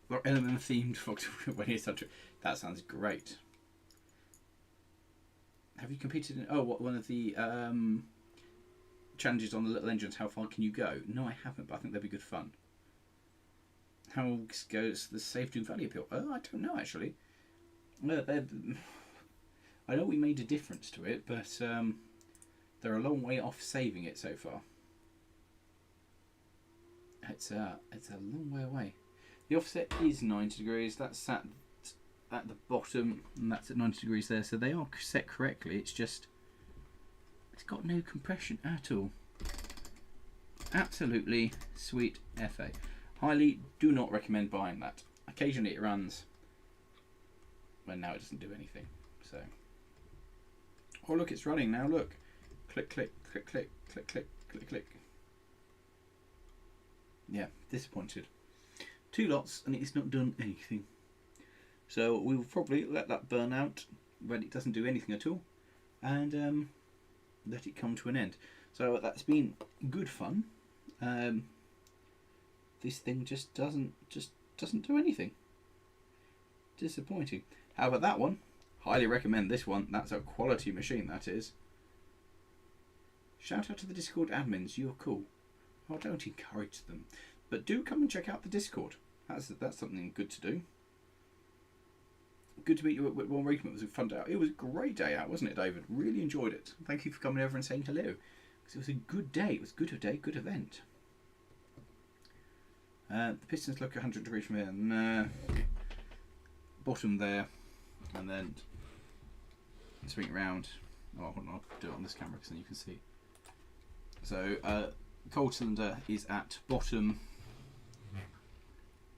Or element themed when it's untrue. That sounds great. Have you competed in one of the challenges on the little engines? How far can you go? No, I haven't, but I think that'd be good fun. How goes the safety and value appeal? Oh, I don't know actually. I know we made a difference to it, but they're a long way off saving it so far. It's a long way away. The offset is 90 degrees. That's sat at the bottom, and that's at 90 degrees there. So they are set correctly. It's just it's got no compression at all. Absolutely sweet FA. Highly do not recommend buying that. Occasionally it runs, but now it doesn't do anything. So, oh look, it's running now. Look, click, click, click, click, click, click, click, click. Yeah, disappointed. 2 lots and it's not done anything. So we will probably let that burn out when it doesn't do anything at all, and let it come to an end. So that's been good fun. This thing just doesn't do anything. Disappointing. How about that one? Highly recommend this one. That's a quality machine, that is. Shout out to the Discord admins. You're cool. I don't encourage them, but do come and check out the Discord. That's something good to do. Good to meet you at Whitwell Regiment. It was a fun day out. It was a great day out, wasn't it, David? Really enjoyed it. Thank you for coming over and saying hello, because it was a good day. It was a good day, good event. The pistons look 100 degrees from here. Nah. Bottom there, and then swing around. Oh, hold on, I'll do it on this camera because then you can see. So cold cylinder is at bottom.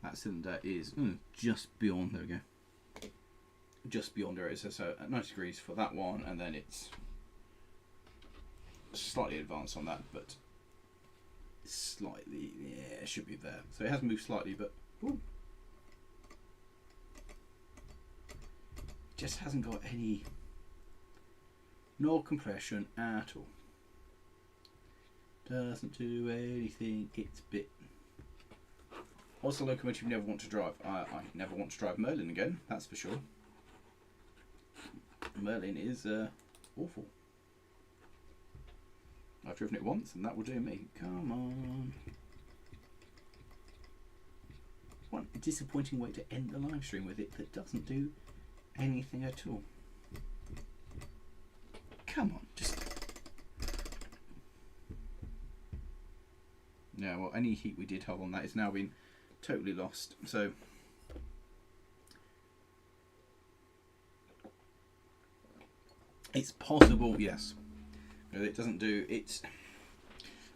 That cylinder is just beyond. There we go. Just beyond there is so at 90 degrees for that one, and then it's slightly advanced on that, but slightly, yeah, it should be there. So it has moved slightly, but ooh, just hasn't got any, no compression at all. Doesn't do anything. It's a bit. Also, locomotive you never want to drive. I never want to drive Merlin again. That's for sure. Merlin is awful. I've driven it once, and that will do me. Come on. One disappointing way to end the live stream with it that doesn't do anything at all. Come on, just. Yeah, well, any heat we did have on that is now been totally lost. So. It's possible, yes. It doesn't do it.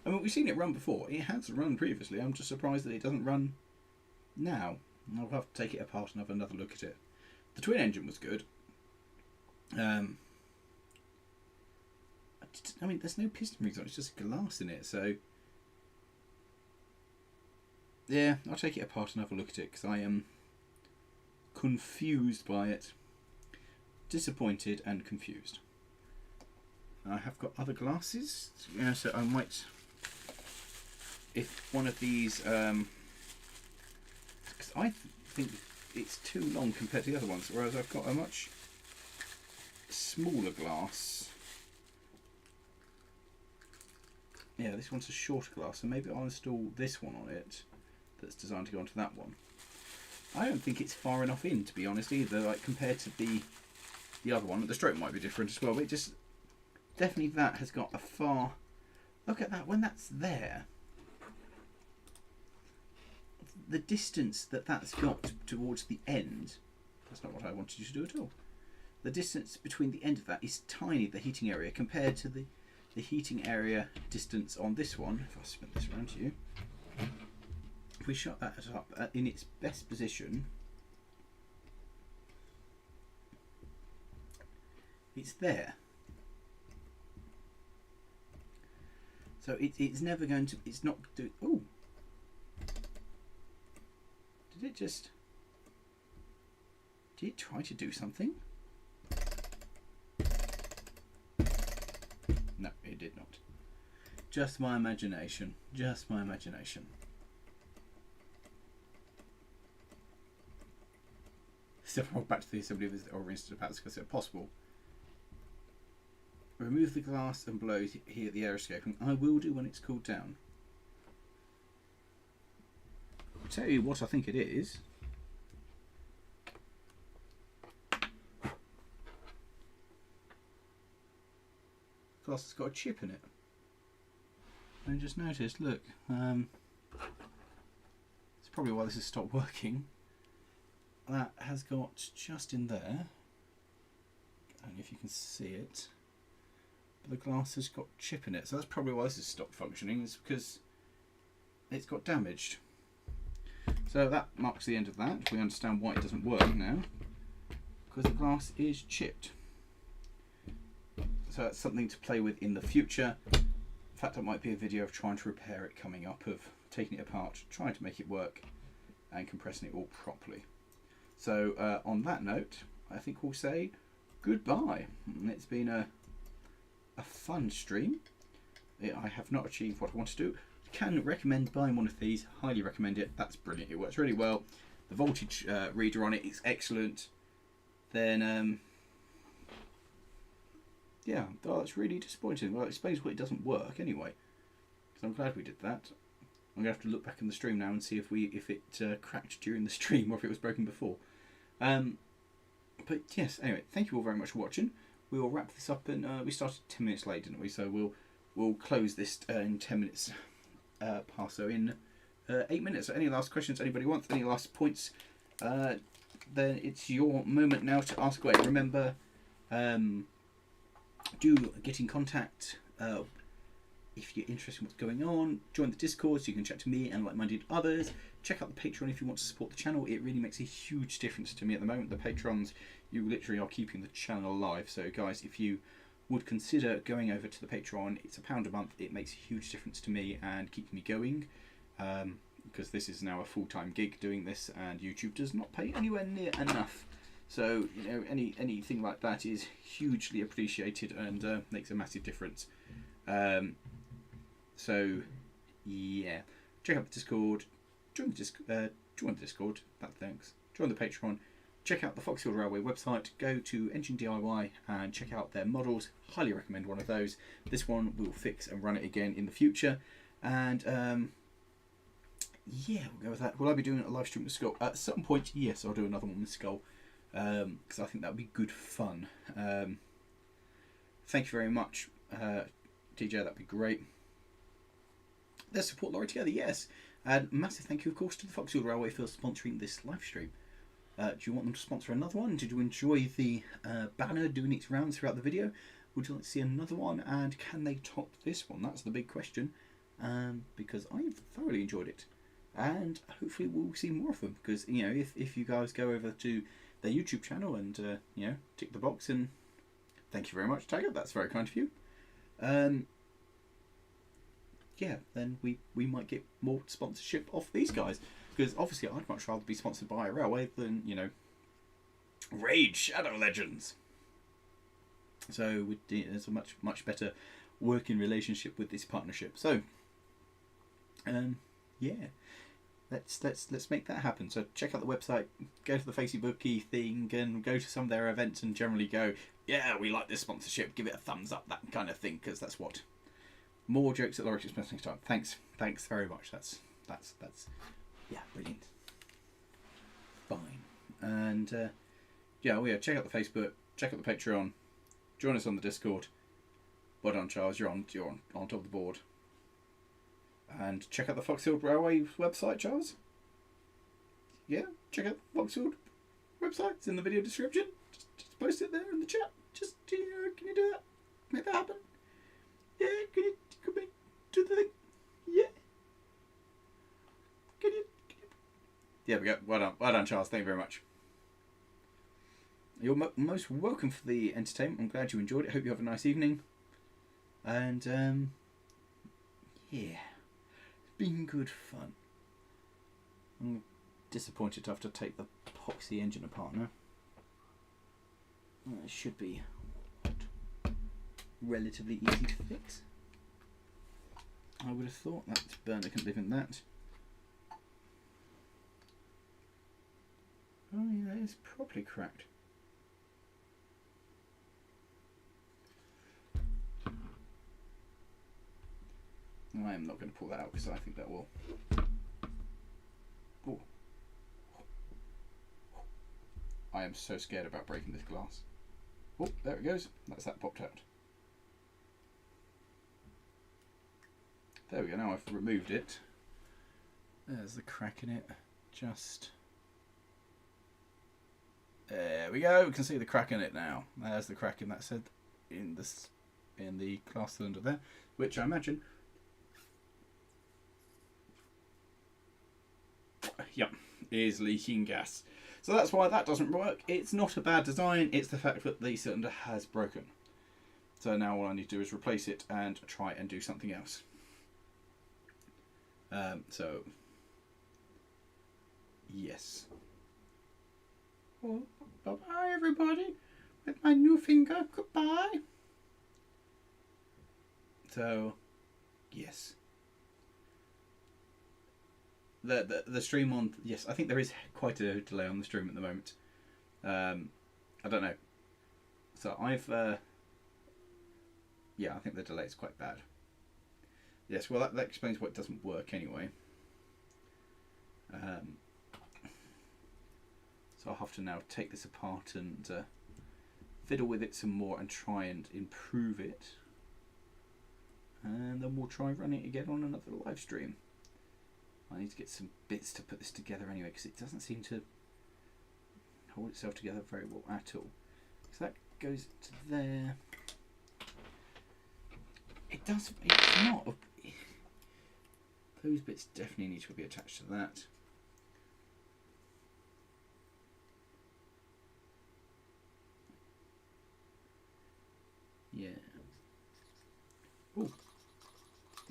I mean, we've seen it run before. It has run previously. I'm just surprised that it doesn't run now. I'll have to take it apart and have another look at it. The twin engine was good. I mean, there's no piston rings on it. It's just glass in it. So, yeah, I'll take it apart and have a look at it because I am confused by it. Disappointed and confused. I have got other glasses, so I might, if one of these, because I think it's too long compared to the other ones, whereas I've got a much smaller glass. Yeah, this one's a shorter glass, so maybe I'll install this one on it that's designed to go onto that one. I don't think it's far enough in, to be honest, either, like compared to the other one. The stroke might be different as well, but it just definitely that has got a far. Look at that when that's there. The distance that's got towards the end. That's not what I wanted you to do at all. The distance between the end of that is tiny. The heating area compared to the heating area distance on this one. If I spin this around to you, if we shut that up in its best position. It's there. So it's never going to, it's not do. Oh, did it just? Did it try to do something? No, it did not. Just my imagination. Just my imagination. back to the assembly visit or instant parts because it's possible. Remove the glass and blow here the air escaping. I will do when it's cooled down. I'll tell you what I think it is. Glass has got a chip in it. I just noticed, look, it's probably why this has stopped working. That has got just in there, I don't know if you can see it, but the glass has got a chip in it, so that's probably why this has stopped functioning, is because it's got damaged. So that marks the end of that. We understand why it doesn't work now, because the glass is chipped. So that's something to play with in the future. In fact, that might be a video of trying to repair it coming up, of taking it apart, trying to make it work, and compressing it all properly. So on that note, I think we'll say goodbye. It's been a fun stream. I have not achieved what I want to do. Can recommend buying one of these. Highly recommend it. That's brilliant. It works really well. The voltage reader on it is excellent. Then yeah, that's really disappointing. Well, it explains why it doesn't work anyway. So I'm glad we did that. I'm going to have to look back in the stream now and see if it cracked during the stream or if it was broken before. But yes, anyway, thank you all very much for watching. We will wrap this up, and we started 10 minutes late, didn't we? So we'll close this in 10 minutes past. So in 8 minutes. So any last questions anybody wants? Any last points? Then it's your moment now to ask away. Remember, do get in contact. If you're interested in what's going on, join the Discord so you can chat to me and like-minded others. Check out the Patreon if you want to support the channel. It really makes a huge difference to me at the moment. The Patrons, you literally are keeping the channel alive. So guys, if you would consider going over to the Patreon, it's £1 a month. It makes a huge difference to me and keeps me going. Because this is now a full-time gig doing this, and YouTube does not pay anywhere near enough. So, you know, anything like that is hugely appreciated and makes a massive difference. So, yeah, check out the Discord, join the Discord, thanks, join the Patreon, check out the Foxhill Railway website, go to EngineDIY and check out their models. Highly recommend one of those. This one we'll fix and run it again in the future. And yeah, we'll go with that. Will I be doing a live stream with Skull? At some point, yes, I'll do another one with Skull, because I think that would be good fun. Thank you very much, DJ, that'd be great. Let's support Lawrie together, yes. And massive thank you, of course, to the Foxhill Railway for sponsoring this live stream. Do you want them to sponsor another one? Did you enjoy the banner doing its rounds throughout the video? Would you like to see another one? And can they top this one? That's the big question. Because I've thoroughly enjoyed it. And hopefully we'll see more of them. Because, you know, if you guys go over to their YouTube channel and, you know, tick the box, and thank you very much, Tiger. That's very kind of you. Yeah, then we might get more sponsorship off these guys, because obviously I'd much rather be sponsored by a railway than, you know, Raid Shadow Legends. So there's a much better working relationship with this partnership. So yeah, let's make that happen. So check out the website, go to the Facebooky thing, and go to some of their events and generally go, yeah, we like this sponsorship, give it a thumbs up, that kind of thing, because that's what. More jokes at Lawrie's expense next time. Thanks very much. That's yeah, brilliant. Fine. And yeah, check out the Facebook, check out the Patreon, join us on the Discord. Well done, Charles. You're on top of the board. And check out the Foxhill Railway website, Charles. Yeah, check out the Foxhill website. It's in the video description. Just post it there in the chat. Just can you do that? Make that happen? Yeah, can you do the thing? Yeah. Can you? Yeah, we go. Well done, Charles. Thank you very much. You're most welcome for the entertainment. I'm glad you enjoyed it. Hope you have a nice evening. And yeah, it's been good fun. I'm disappointed to have to take the epoxy engine apart now. It should be relatively easy to fix. I would have thought that burner can live in that. Oh yeah, that is properly cracked. I am not going to pull that out because I think that will... Ooh. I am so scared about breaking this glass. Oh, there it goes. That's that popped out. There we go. Now I've removed it. There's the crack in it. Just... There we go. We can see the crack in it now. There's the crack in that said in the glass cylinder there, which I imagine... Yep, is leaking gas. So that's why that doesn't work. It's not a bad design, it's the fact that the cylinder has broken. So now all I need to do is replace it and try and do something else. So, yes. Well, bye-bye everybody, with my new finger, goodbye. So, yes. The stream on, yes, I think there is quite a delay on the stream at the moment. I don't know. So I've, yeah, I think the delay is quite bad. Yes, well that explains why it doesn't work anyway. So I'll have to now take this apart and fiddle with it some more and try and improve it. And then we'll try running it again on another live stream. I need to get some bits to put this together anyway, because it doesn't seem to hold itself together very well at all. So that goes to there. It does, it's not, those bits definitely need to be attached to that. Yeah. Ooh.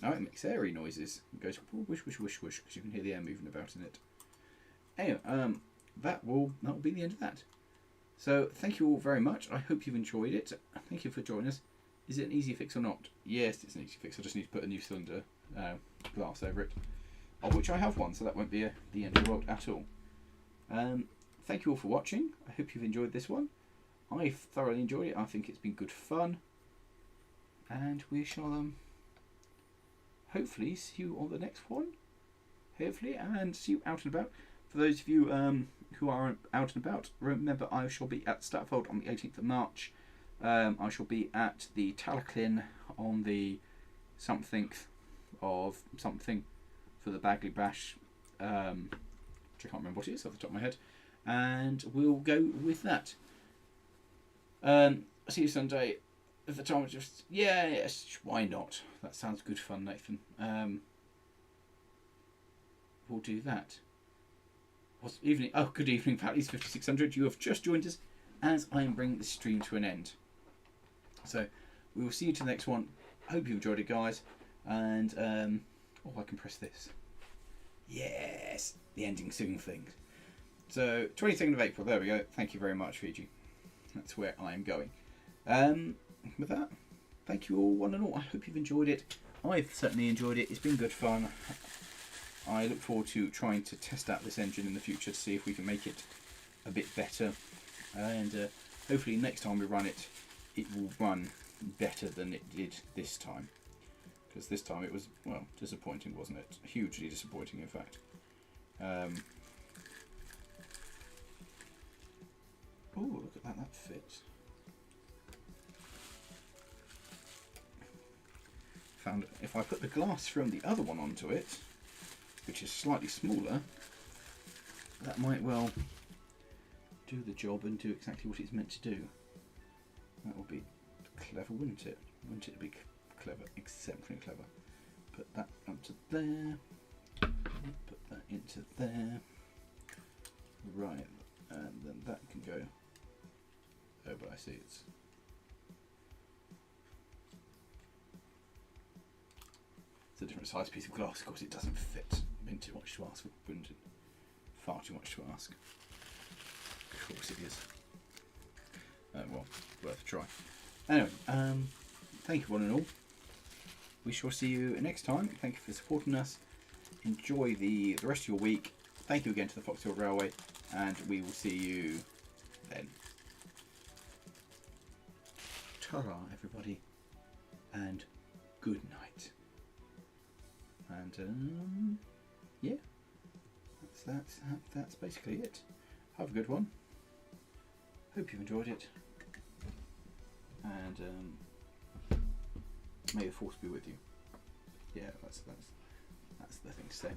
Now it makes airy noises. It goes whoosh whoosh whoosh whoosh because you can hear the air moving about in it. Anyway, that will be the end of that. So thank you all very much. I hope you've enjoyed it. Thank you for joining us. Is it an easy fix or not? Yes, it's an easy fix. I just need to put a new cylinder glass over it, of which I have one, so that won't be the end of the world at all. Thank you all for watching. I hope you've enjoyed this one. I've thoroughly enjoyed it. I think it's been good fun, and we shall hopefully see you on the next one. Hopefully, and see you out and about. For those of you who are out and about, remember I shall be at Statfold on the 18th of March. I shall be at the Talaclin on the something for the Bagley Bash, which I can't remember what it is off the top of my head, and we'll go with that. See you Sunday. At the time, just yes, why not? That sounds good fun, Nathan. We'll do that. What's evening? Oh, good evening, Patty's 5600. You have just joined us as I am bringing the stream to an end. So we will see you to the next one. Hope you enjoyed it, guys. And oh, I can press this. Yes, the ending soon thing. So 22nd of April. There we go. Thank you very much, Fiji. That's where I am going. With that, thank you all, one and all. I hope you've enjoyed it. I've certainly enjoyed it. It's been good fun. I look forward to trying to test out this engine in the future to see if we can make it a bit better. And hopefully next time we run it, it will run better than it did this time. Because this time it was, well, disappointing, wasn't it? Hugely disappointing, in fact. Oh, look at that, that fits. Found if I put the glass from the other one onto it, which is slightly smaller, that might well do the job and do exactly what it's meant to do. That would be clever, wouldn't it? Wouldn't it be clever? Exceptionally clever. Put that onto there. Put that into there. Right, and then that can go. Oh, but I see it's. It's a different size piece of glass. Of course, it doesn't fit. Been too much to ask, wouldn't it? Far too much to ask. Of course it is. Well, worth a try. Anyway, thank you one and all. We shall see you next time. Thank you for supporting us. Enjoy the rest of your week. Thank you again to the Foxhill Railway, and we will see you then. Ta-ra, everybody, and good night. And yeah, that's basically it. Have a good one. Hope you've enjoyed it, and may the force be with you. Yeah, that's the thing to say.